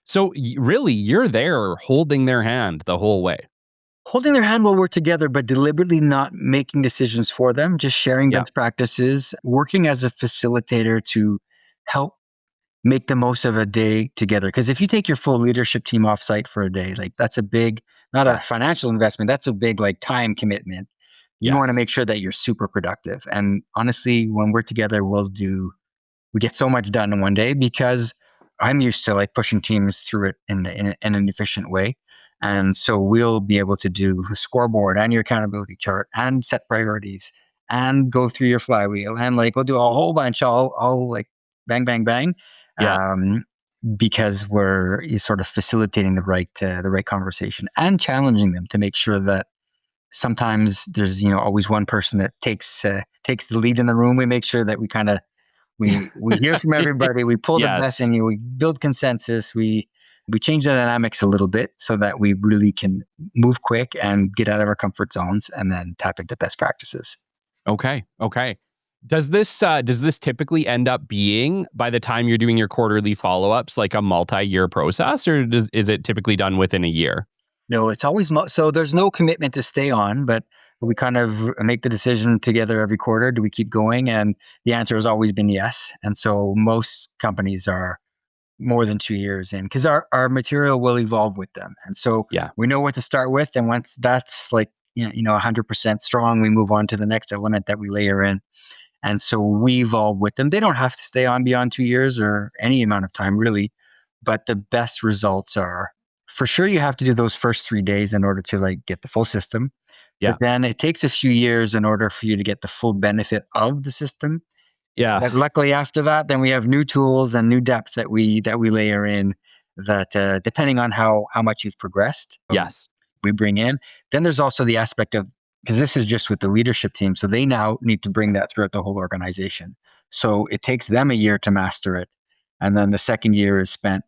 So really, you're there holding their hand the whole way. Holding their hand while we're together, but deliberately not making decisions for them, just sharing best practices, working as a facilitator to help make the most of a day together. Because if you take your full leadership team offsite for a day, that's a big, not a financial investment, that's a big time commitment. You want to make sure that you're super productive. And honestly, when we're together, we get so much done in one day because I'm used to pushing teams through it in an efficient way. And so we'll be able to do a scoreboard and your accountability chart and set priorities and go through your flywheel and we'll do a whole bunch, all bang, bang, bang. Because we're sort of facilitating the right conversation and challenging them to make sure that sometimes there's always one person that takes the lead in the room. We make sure that we kind of we hear from everybody. We pull the best in you. We build consensus. We change the dynamics a little bit so that we really can move quick and get out of our comfort zones and then tap into best practices. Okay. Does this typically end up being, by the time you're doing your quarterly follow-ups, a multi-year process, or is it typically done within a year? No, it's always so there's no commitment to stay on, but we kind of make the decision together every quarter. Do we keep going? And the answer has always been yes. And so most companies are more than 2 years in because our material will evolve with them. And so we know what to start with. And once that's 100% strong, we move on to the next element that we layer in. And so we evolve with them. They don't have to stay on beyond 2 years or any amount of time, really. But the best results are, for sure, you have to do those first 3 days in order to get the full system. Yeah. But then it takes a few years in order for you to get the full benefit of the system. Yeah. But luckily after that, then we have new tools and new depth that we layer in that depending on how much you've progressed. Yes. We bring in. Then there's also the aspect of, because this is just with the leadership team, so they now need to bring that throughout the whole organization. So it takes them a year to master it. And then the second year is spent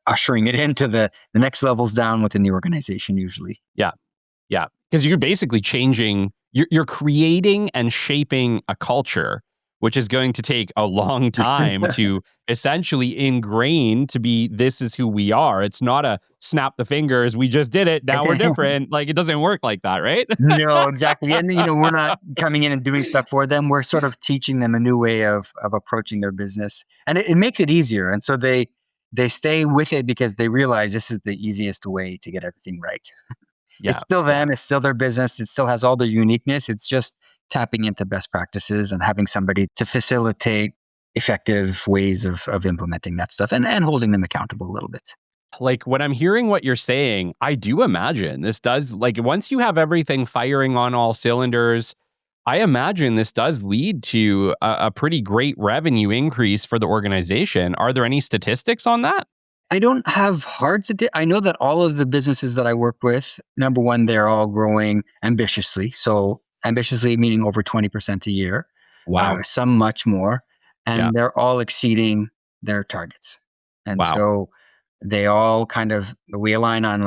ushering it into the next levels down within the organization usually. Yeah. Yeah. Because you're basically changing, you're creating and shaping a culture, which is going to take a long time to essentially ingrain to be, this is who we are. It's not a snap the fingers, we just did it, now we're different. It doesn't work like that, right? No, exactly. And, we're not coming in and doing stuff for them. We're sort of teaching them a new way of approaching their business. And it makes it easier. And so they stay with it because they realize this is the easiest way to get everything right. Yeah. It's still them. It's still their business. It still has all their uniqueness. It's just tapping into best practices and having somebody to facilitate effective ways of implementing that stuff and holding them accountable a little bit. When I'm hearing what you're saying, I do imagine this does, once you have everything firing on all cylinders, I imagine this does lead to a pretty great revenue increase for the organization. Are there any statistics on that? I don't have hard statistics. I know that all of the businesses that I work with, number one, they're all growing ambitiously. So ambitiously meaning over 20% a year. Wow. Some much more. And they're all exceeding their targets. And so they all we align on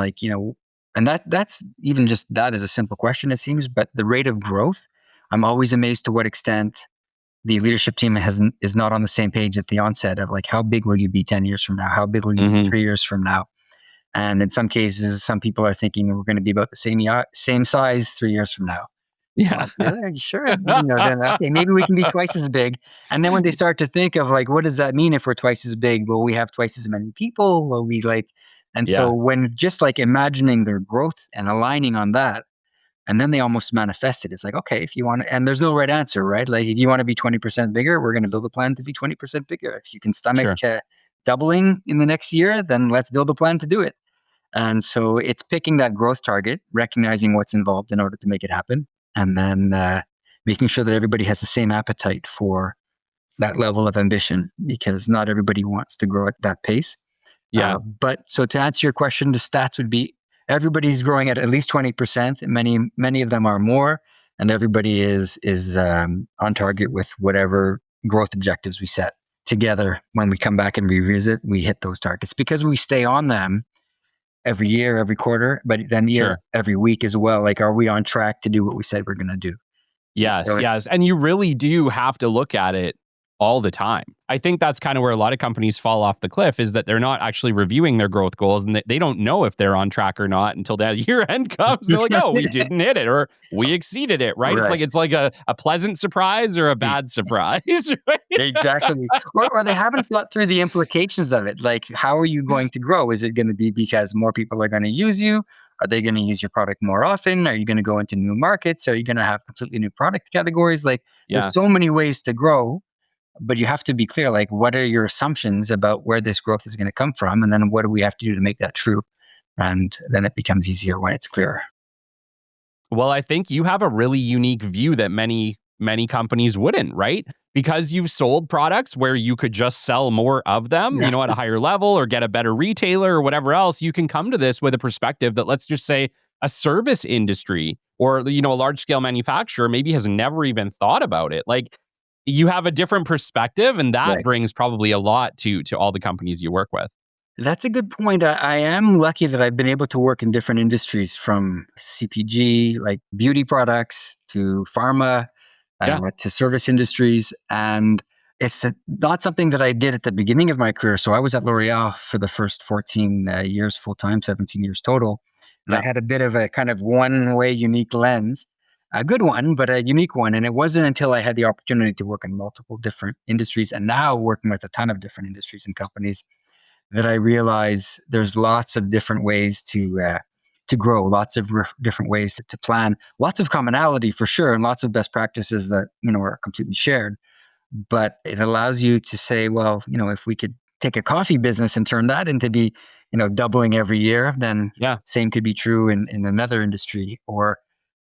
and that's even just that is a simple question, it seems, but the rate of growth, I'm always amazed to what extent the leadership team is not on the same page at the onset of how big will you be 10 years from now? How big will you be 3 years from now? And in some cases, some people are thinking we're going to be about the same size 3 years from now. Yeah. Are you sure? Then, okay, maybe we can be twice as big. And then when they start to think of what does that mean if we're twice as big? Will we have twice as many people? Will we so when just imagining their growth and aligning on that, and then they almost manifest it. It's okay, if you want to, and there's no right answer, right? If you want to be 20% bigger, we're going to build a plan to be 20% bigger. If you can stomach doubling in the next year, then let's build a plan to do it. And so it's picking that growth target, recognizing what's involved in order to make it happen, and then making sure that everybody has the same appetite for that level of ambition, because not everybody wants to grow at that pace. Yeah. But so to answer your question, the stats would be everybody's growing at least 20%. Many of them are more, and everybody is on target with whatever growth objectives we set together. When we come back and revisit, we hit those targets because we stay on them every year, every quarter, but then every week as well. Are we on track to do what we said we're going to do? Yes, yes. And you really do have to look at it all the time. I think that's kind of where a lot of companies fall off the cliff, is that they're not actually reviewing their growth goals, and they don't know if they're on track or not until that year end comes. They're oh, we didn't hit it, or we exceeded it, right? It's like a pleasant surprise or a bad surprise, right? Exactly. Or they haven't thought through the implications of it. How are you going to grow? Is it going to be because more people are going to use you? Are they going to use your product more often? Are you going to go into new markets? Are you going to have completely new product categories? There's so many ways to grow. But you have to be clear, what are your assumptions about where this growth is going to come from? And then what do we have to do to make that true? And then it becomes easier when it's clearer. Well, I think you have a really unique view that many companies wouldn't, right? Because you've sold products where you could just sell more of them, at a higher level, or get a better retailer or whatever else. You can come to this with a perspective that, let's just say, a service industry or, a large scale manufacturer maybe has never even thought about it. You have a different perspective, and that brings probably a lot to all the companies you work with. That's a good point. I am lucky that I've been able to work in different industries, from CPG, beauty products, to pharma, to service industries. And it's not something that I did at the beginning of my career. So I was at L'Oreal for the first 14 years full-time, 17 years total. And I had a bit of a kind of one-way unique lens. A good one, but a unique one. And it wasn't until I had the opportunity to work in multiple different industries, and now working with a ton of different industries and companies, that I realize there's lots of different ways to to grow, lots of different ways to plan, lots of commonality for sure, and lots of best practices that, are completely shared. But it allows you to say, well, if we could take a coffee business and turn that into be, doubling every year, then Yeah. same could be true in another industry. Or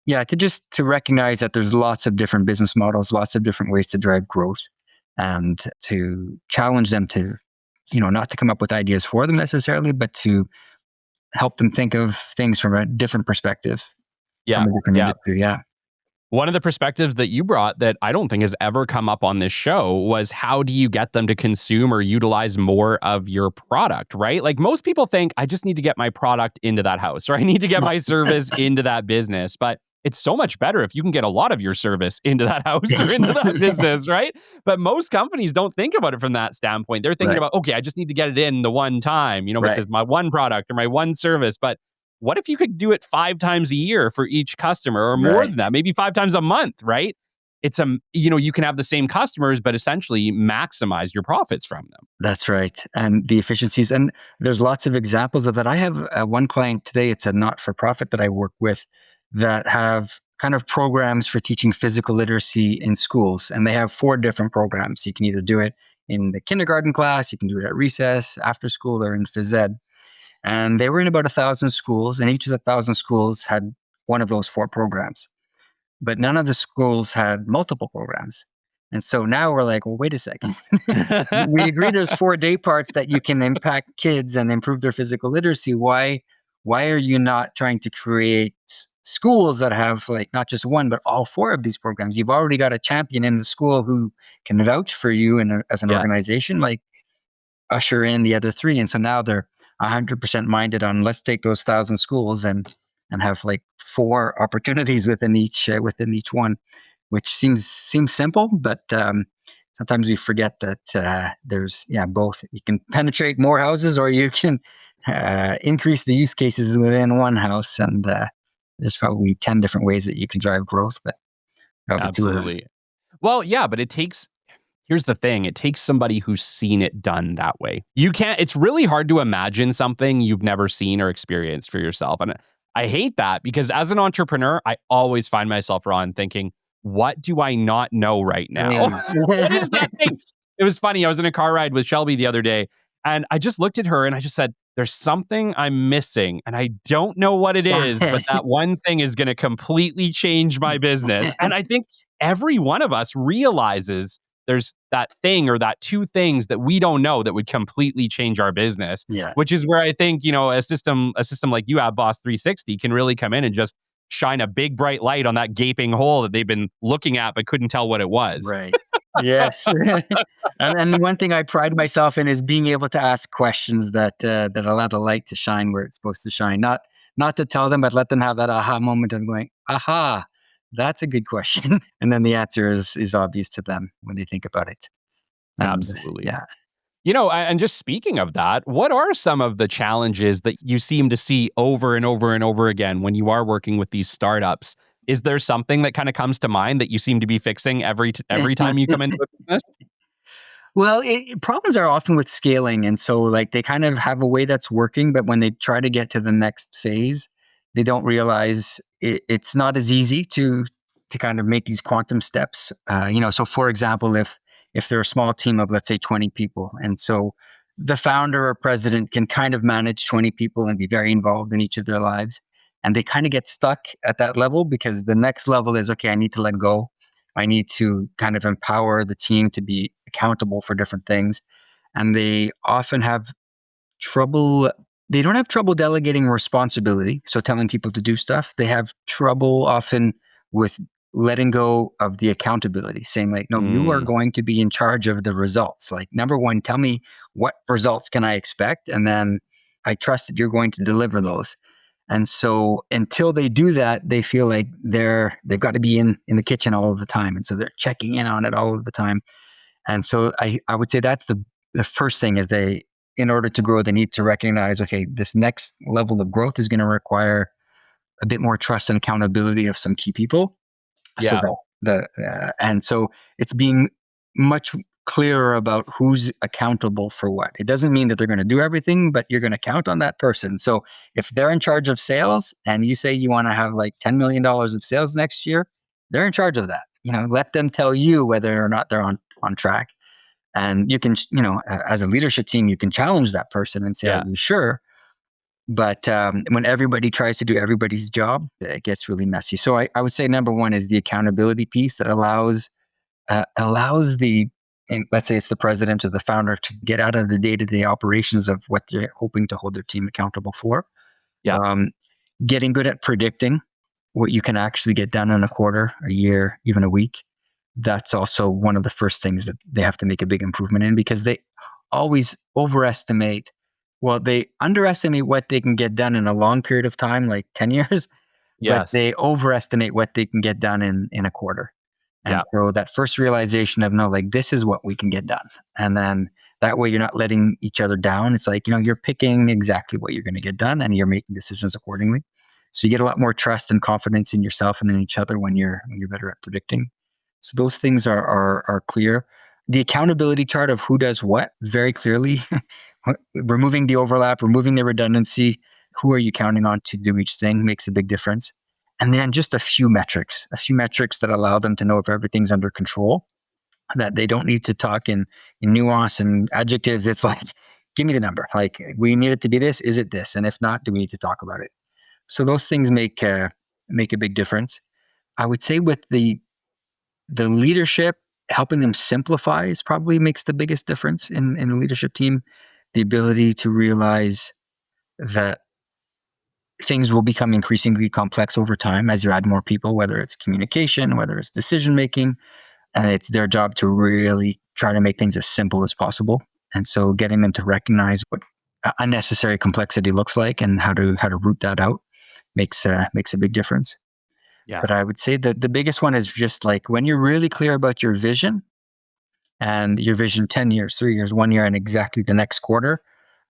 to recognize that there's lots of different business models, lots of different ways to drive growth, and to challenge them to, not to come up with ideas for them necessarily, but to help them think of things from a different perspective, Yeah. from a different Yeah. industry. Yeah. One of the perspectives that you brought that I don't think has ever come up on this show was how do you get them to consume or utilize more of your product, right? Like most people think, I just need to get my product into that house, or I need to get my service into that business. But it's so much better if you can get a lot of your service into that house or into that business, right? But most companies don't think about it from that standpoint. They're thinking Right. about, okay, I just need to get it in the one time, Right. because my one product or my one service. But what if you could do it 5 times a year for each customer, or more Right. than that, maybe 5 times a month, right? It's you can have the same customers, but essentially maximize your profits from them. That's right. And the efficiencies. And there's lots of examples of that. I have one client today, it's a not-for-profit that I work with, that have kind of programs for teaching physical literacy in schools. And they have 4 different programs. You can either do it in the kindergarten class, you can do it at recess, after school, or in phys ed. And they were in about 1,000 schools, and each of the 1,000 schools had one of those 4 programs. But none of the schools had multiple programs. And so now we're like, well, wait a second. We agree there's 4 day parts that you can impact kids and improve their physical literacy. Why are you not trying to create schools that have like not just one, but all 4 of these programs? You've already got a champion in the school who can vouch for you and as an organization, like usher in the other 3. And so now they're 100% minded on let's take those 1,000 schools and have like 4 opportunities within each one, which seems simple, but sometimes we forget that there's both. You can penetrate more houses, or you can increase the use cases within one house, and there's probably 10 different ways that you can drive growth, but probably 2 of them. Absolutely. Well, yeah, but here's the thing. It takes somebody who's seen it done that way. It's really hard to imagine something you've never seen or experienced for yourself. And I hate that because as an entrepreneur, I always find myself, Ron, thinking, what do I not know right now? What is that thing? It was funny. I was in a car ride with Shelby the other day, and I just looked at her and I just said, there's something I'm missing and I don't know what it is, but that one thing is going to completely change my business. And I think every one of us realizes there's that thing or that 2 things that we don't know that would completely change our business, which is where I think, a system like you have, BOS360, can really come in and just shine a big bright light on that gaping hole that they've been looking at but couldn't tell what it was. Right. Yes. and one thing I pride myself in is being able to ask questions that allow the light to shine where it's supposed to shine. Not to tell them, but let them have that aha moment of going, aha, that's a good question. And then the answer is obvious to them when they think about it. Absolutely. Yeah. And just speaking of that, what are some of the challenges that you seem to see over and over and over again when you are working with these startups? Is there something that kind of comes to mind that you seem to be fixing every time you come into a business? Well, problems are often with scaling. And so like they kind of have a way that's working, but when they try to get to the next phase, they don't realize it's not as easy to kind of make these quantum steps. So for example, if they're a small team of, let's say, 20 people, and so the founder or president can kind of manage 20 people and be very involved in each of their lives, and they kind of get stuck at that level because the next level is, okay, I need to let go. I need to kind of empower the team to be accountable for different things. And they often have trouble. They don't have trouble delegating responsibility, so telling people to do stuff. They have trouble often with letting go of the accountability, saying like, no, you are going to be in charge of the results. Like, number one, tell me what results can I expect? And then I trust that you're going to deliver those. And so until they do that, they feel like they've got to be in the kitchen all of the time. And so they're checking in on it all of the time. And so I would say that's the first thing is in order to grow, they need to recognize, okay, this next level of growth is going to require a bit more trust and accountability of some key people. Yeah. And so it's being much clearer about who's accountable for what. It doesn't mean that they're going to do everything, but you're going to count on that person. So if they're in charge of sales and you say you want to have like $10 million of sales next year, they're in charge of that. Let them tell you whether or not they're on track. And you can, as a leadership team, you can challenge that person and say, are you sure? But when everybody tries to do everybody's job, it gets really messy. So I would say number one is the accountability piece that allows and let's say it's the president or the founder, to get out of the day-to-day operations of what they're hoping to hold their team accountable for. Yeah. Getting good at predicting what you can actually get done in a quarter, a year, even a week. That's also one of the first things that they have to make a big improvement in, because they always they underestimate what they can get done in a long period of time, like 10 years, but they overestimate what they can get done in a quarter. And so that first realization of, no, like, this is what we can get done. And then that way you're not letting each other down. It's like, you're picking exactly what you're going to get done and you're making decisions accordingly. So you get a lot more trust and confidence in yourself and in each other when you're better at predicting. So those things are clear. The accountability chart of who does what very clearly, removing the overlap, removing the redundancy, who are you counting on to do each thing makes a big difference. And then just a few metrics that allow them to know if everything's under control, that they don't need to talk in nuance and adjectives. It's like, give me the number. Like, we need it to be this. Is it this? And if not, do we need to talk about it? So those things make a big difference. I would say with the leadership, helping them simplify probably makes the biggest difference in the leadership team. The ability to realize that things will become increasingly complex over time as you add more people, whether it's communication, whether it's decision making, and it's their job to really try to make things as simple as possible. And so getting them to recognize what unnecessary complexity looks like and how to root that out makes a big difference. Yeah. But I would say that the biggest one is just like, when you're really clear about your vision, and your vision 10 years, 3 years, 1 year, and exactly the next quarter,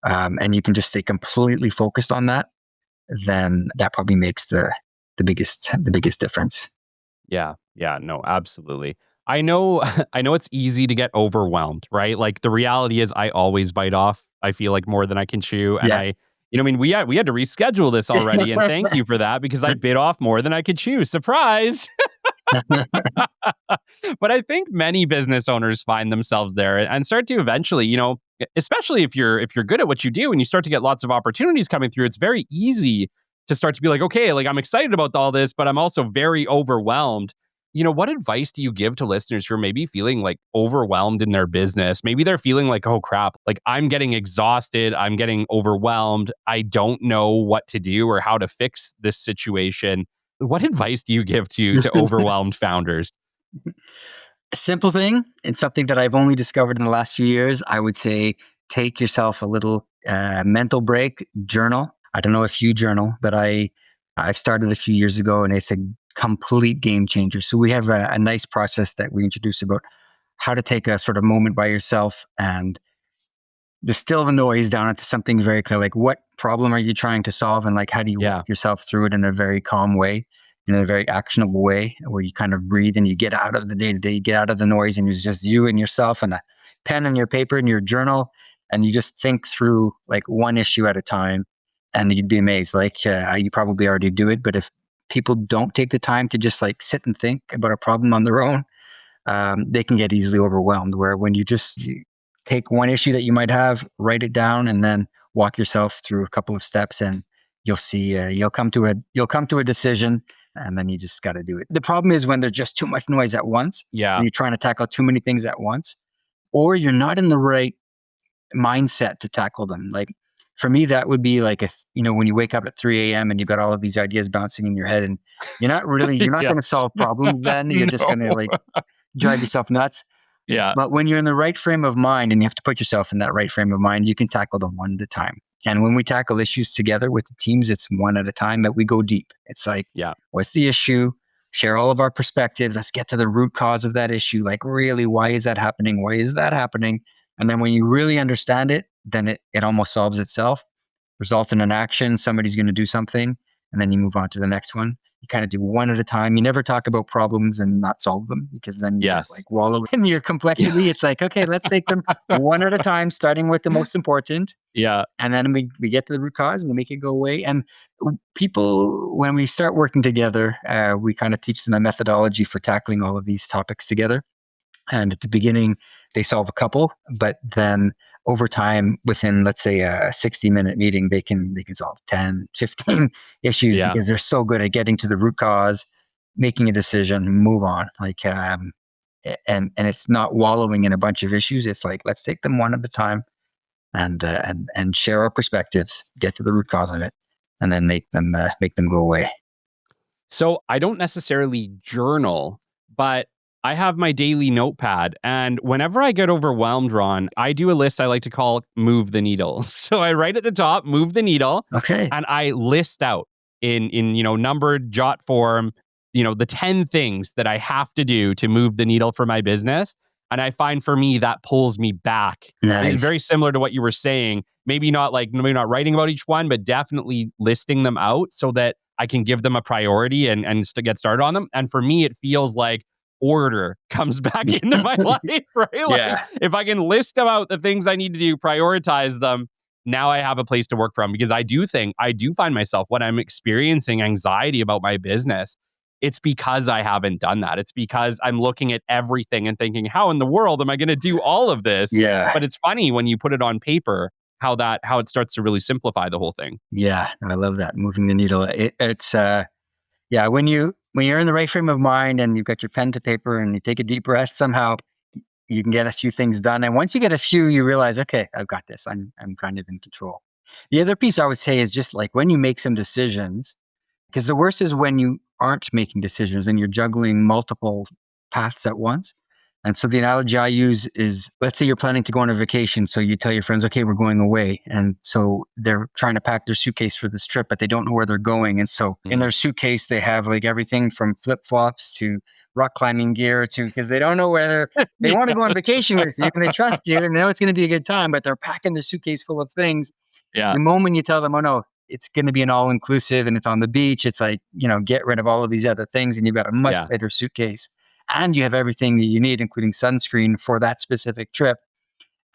and you can just stay completely focused on that, then that probably makes the biggest difference. Yeah. No, absolutely. I know it's easy to get overwhelmed, right? Like, the reality is I always bite off, I feel like, more than I can chew. And we had to reschedule this already. And thank you for that, because I bit off more than I could chew. Surprise. But I think many business owners find themselves there and start to eventually, especially if you're good at what you do and you start to get lots of opportunities coming through, it's very easy to start to be like, okay, like, I'm excited about all this, but I'm also very overwhelmed. What advice do you give to listeners who are maybe feeling like overwhelmed in their business? Maybe they're feeling like, oh crap, like, I'm getting exhausted, I'm getting overwhelmed, I don't know what to do or how to fix this situation. What advice do you give to overwhelmed founders? A simple thing, and something that I've only discovered in the last few years, I would say, take yourself a little mental break, journal. I don't know if you journal, but I've started a few years ago, and it's a complete game changer. So we have a nice process that we introduce about how to take a sort of moment by yourself and distill the noise down into something very clear. Like, what problem are you trying to solve? And like, how do you walk yourself through it in a very calm way, in a very actionable way, where you kind of breathe and you get out of the day-to-day, you get out of the noise, and it's just you and yourself and a pen and your paper and your journal. And you just think through like one issue at a time, and you'd be amazed. Like, you probably already do it, but if people don't take the time to just like sit and think about a problem on their own, they can get easily overwhelmed. Where when you take one issue that you might have, write it down, and then walk yourself through a couple of steps, and you'll see you'll come to a decision, and then you just got to do it. The problem is when there's just too much noise at once. Yeah, and you're trying to tackle too many things at once, or you're not in the right mindset to tackle them. Like, for me, that would be like when you wake up at 3 a.m. and you've got all of these ideas bouncing in your head, and you're not going to solve problems. Then you're just going to like drive yourself nuts. Yeah. But when you're in the right frame of mind, and you have to put yourself in that right frame of mind, you can tackle them one at a time. And when we tackle issues together with the teams, it's one at a time that we go deep. It's like, what's the issue? Share all of our perspectives. Let's get to the root cause of that issue. Like, really, why is that happening? Why is that happening? And then when you really understand it, then it almost solves itself, results in an action. Somebody's going to do something. and then you move on to the next one. You kind of do one at a time. You never talk about problems and not solve them, because then you just Yes. like wallow in your complexity. It's like, okay, let's take them one at a time, starting with the most important. Yeah. And then we get to the root cause and we make it go away. And people, when we start working together, we kind of teach them a methodology for tackling all of these topics together. And at the beginning, they solve a couple, but then over time, within, let's say, a 60-minute meeting, they can solve 10, 15 issues, Yeah. because they're so good at getting to the root cause, making a decision, move on. And it's not wallowing in a bunch of issues. It's like, let's take them one at a time and share our perspectives, get to the root cause of it, and then make them go away. So I don't necessarily journal, but I have my daily notepad. And whenever I get overwhelmed, Ron, I do a list I like to call Move the Needle. So I write at the top, Move the Needle. Okay. And I list out in numbered jot form, the 10 things that I have to do to move the needle for my business. And I find for me, that pulls me back. Nice. It's very similar to what you were saying. Maybe not writing about each one, but definitely listing them out so that I can give them a priority and get started on them. And for me, it feels like order comes back into my life, right? Like, if I can list out the things I need to do, prioritize them, now I have a place to work from. Because I do find myself, when I'm experiencing anxiety about my business, it's because I haven't done that. It's because I'm looking at everything and thinking, how in the world am I going to do all of this? Yeah. But it's funny when you put it on paper, how it starts to really simplify the whole thing. Yeah, I love that, moving the needle. It's when you're in the right frame of mind and you've got your pen to paper and you take a deep breath, somehow you can get a few things done. And once you get a few, you realize, okay, I've got this. I'm kind of in control. The other piece I would say is just like when you make some decisions, because the worst is when you aren't making decisions and you're juggling multiple paths at once. And so the analogy I use is, let's say you're planning to go on a vacation. So you tell your friends, okay, we're going away. And so they're trying to pack their suitcase for this trip, but they don't know where they're going. And so in their suitcase, they have like everything from flip-flops to rock climbing gear because they don't know where they want to go on vacation with you and they trust you and they know it's going to be a good time, but they're packing their suitcase full of things. Yeah. The moment you tell them, oh no, it's going to be an all-inclusive and it's on the beach, it's like, get rid of all of these other things and you've got a much better suitcase. And you have everything that you need, including sunscreen for that specific trip.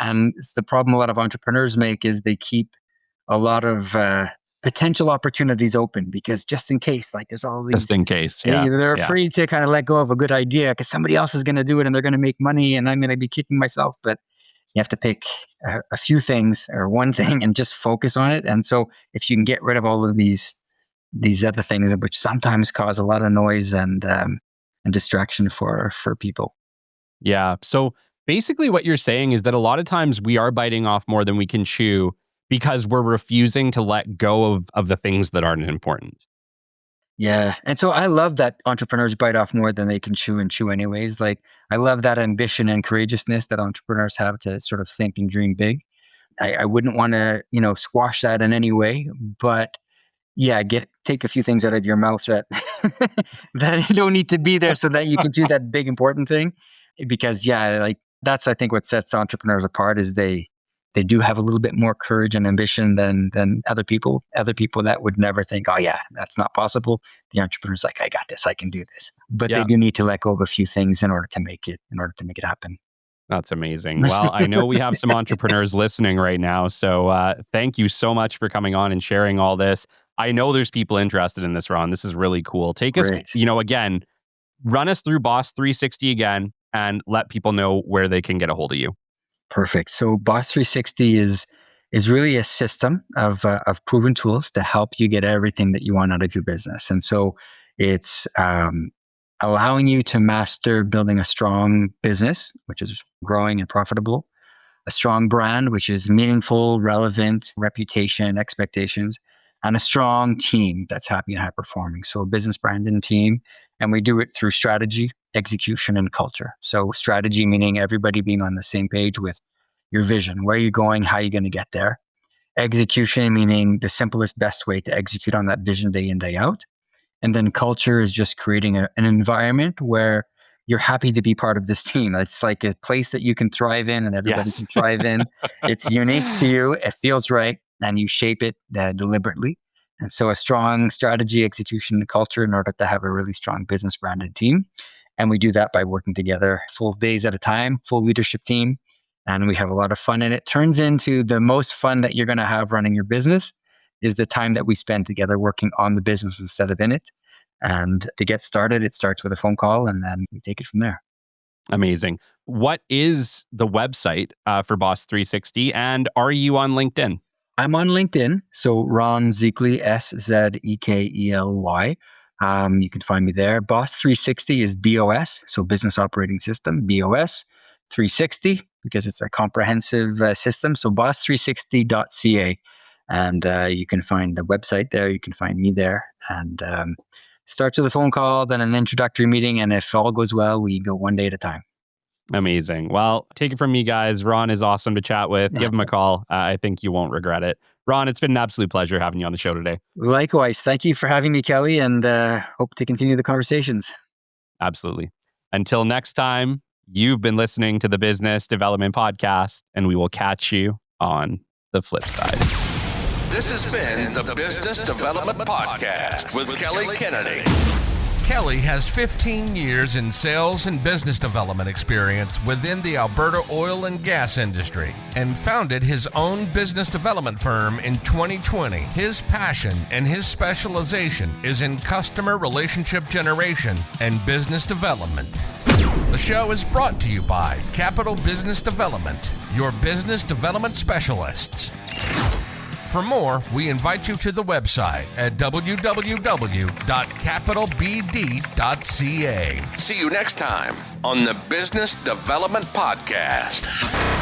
And it's the problem a lot of entrepreneurs make is they keep a lot of potential opportunities open because just in case, like there's all these. Just in case, They're afraid to kind of let go of a good idea because somebody else is going to do it and they're going to make money and I'm going to be kicking myself. But you have to pick a few things or one thing and just focus on it. And so if you can get rid of all of these other things, which sometimes cause a lot of noise and distraction for people. Yeah. So basically what you're saying is that a lot of times we are biting off more than we can chew because we're refusing to let go of the things that aren't important. Yeah. And so I love that entrepreneurs bite off more than they can chew and chew anyways. Like I love that ambition and courageousness that entrepreneurs have to sort of think and dream big. I wouldn't want to, squash that in any way, but take a few things out of your mouth that that don't need to be there so that you can do that big important thing. Because that's I think what sets entrepreneurs apart is they do have a little bit more courage and ambition than other people. Other people that would never think, oh yeah, that's not possible. The entrepreneur's like, I got this, I can do this. But they do need to let go of a few things in order to make it happen. That's amazing. Well, I know we have some entrepreneurs listening right now. So thank you so much for coming on and sharing all this. I know there's people interested in this, Ron. This is really cool. Take us, again, run us through BOS360 again and let people know where they can get a hold of you. Perfect. So BOS360 is really a system of proven tools to help you get everything that you want out of your business. And so it's allowing you to master building a strong business, which is growing and profitable, a strong brand, which is meaningful, relevant, reputation, expectations, and a strong team that's happy and high performing. So a business brand and team. And we do it through strategy, execution, and culture. So strategy meaning everybody being on the same page with your vision. Where are you going? How are you going to get there? Execution meaning the simplest, best way to execute on that vision day in, day out. And then culture is just creating an environment where you're happy to be part of this team. It's like a place that you can thrive in and everybody can thrive in. It's unique to you. It feels right. And you shape it deliberately. And so a strong strategy, execution, and culture in order to have a really strong business branded team. And we do that by working together full days at a time, full leadership team. And we have a lot of fun. And it turns into the most fun that you're going to have running your business is the time that we spend together working on the business instead of in it. And to get started, it starts with a phone call and then we take it from there. Amazing. What is the website for BOS360 and are you on LinkedIn? I'm on LinkedIn. So Ron Szekely, Szekely. You can find me there. BOS360 is BOS, so Business Operating System, BOS 360, because it's a comprehensive system. So BOS360.ca. And you can find the website there. You can find me there. And starts with a phone call, then an introductory meeting. And if all goes well, we go one day at a time. Amazing. Well, take it from me, guys. Ron is awesome to chat with. Give him a call. I think you won't regret it. Ron, it's been an absolute pleasure having you on the show today. Likewise. Thank you for having me, Kelly, and hope to continue the conversations. Absolutely. Until next time, you've been listening to the Business Development Podcast, and we will catch you on the flip side. This has been the Business Development Podcast with Kelly Kennedy. Kelly has 15 years in sales and business development experience within the Alberta oil and gas industry and founded his own business development firm in 2020. His passion and his specialization is in customer relationship generation and business development. The show is brought to you by Capital Business Development, your business development specialists. For more, we invite you to the website at www.capitalbd.ca. See you next time on the Business Development Podcast.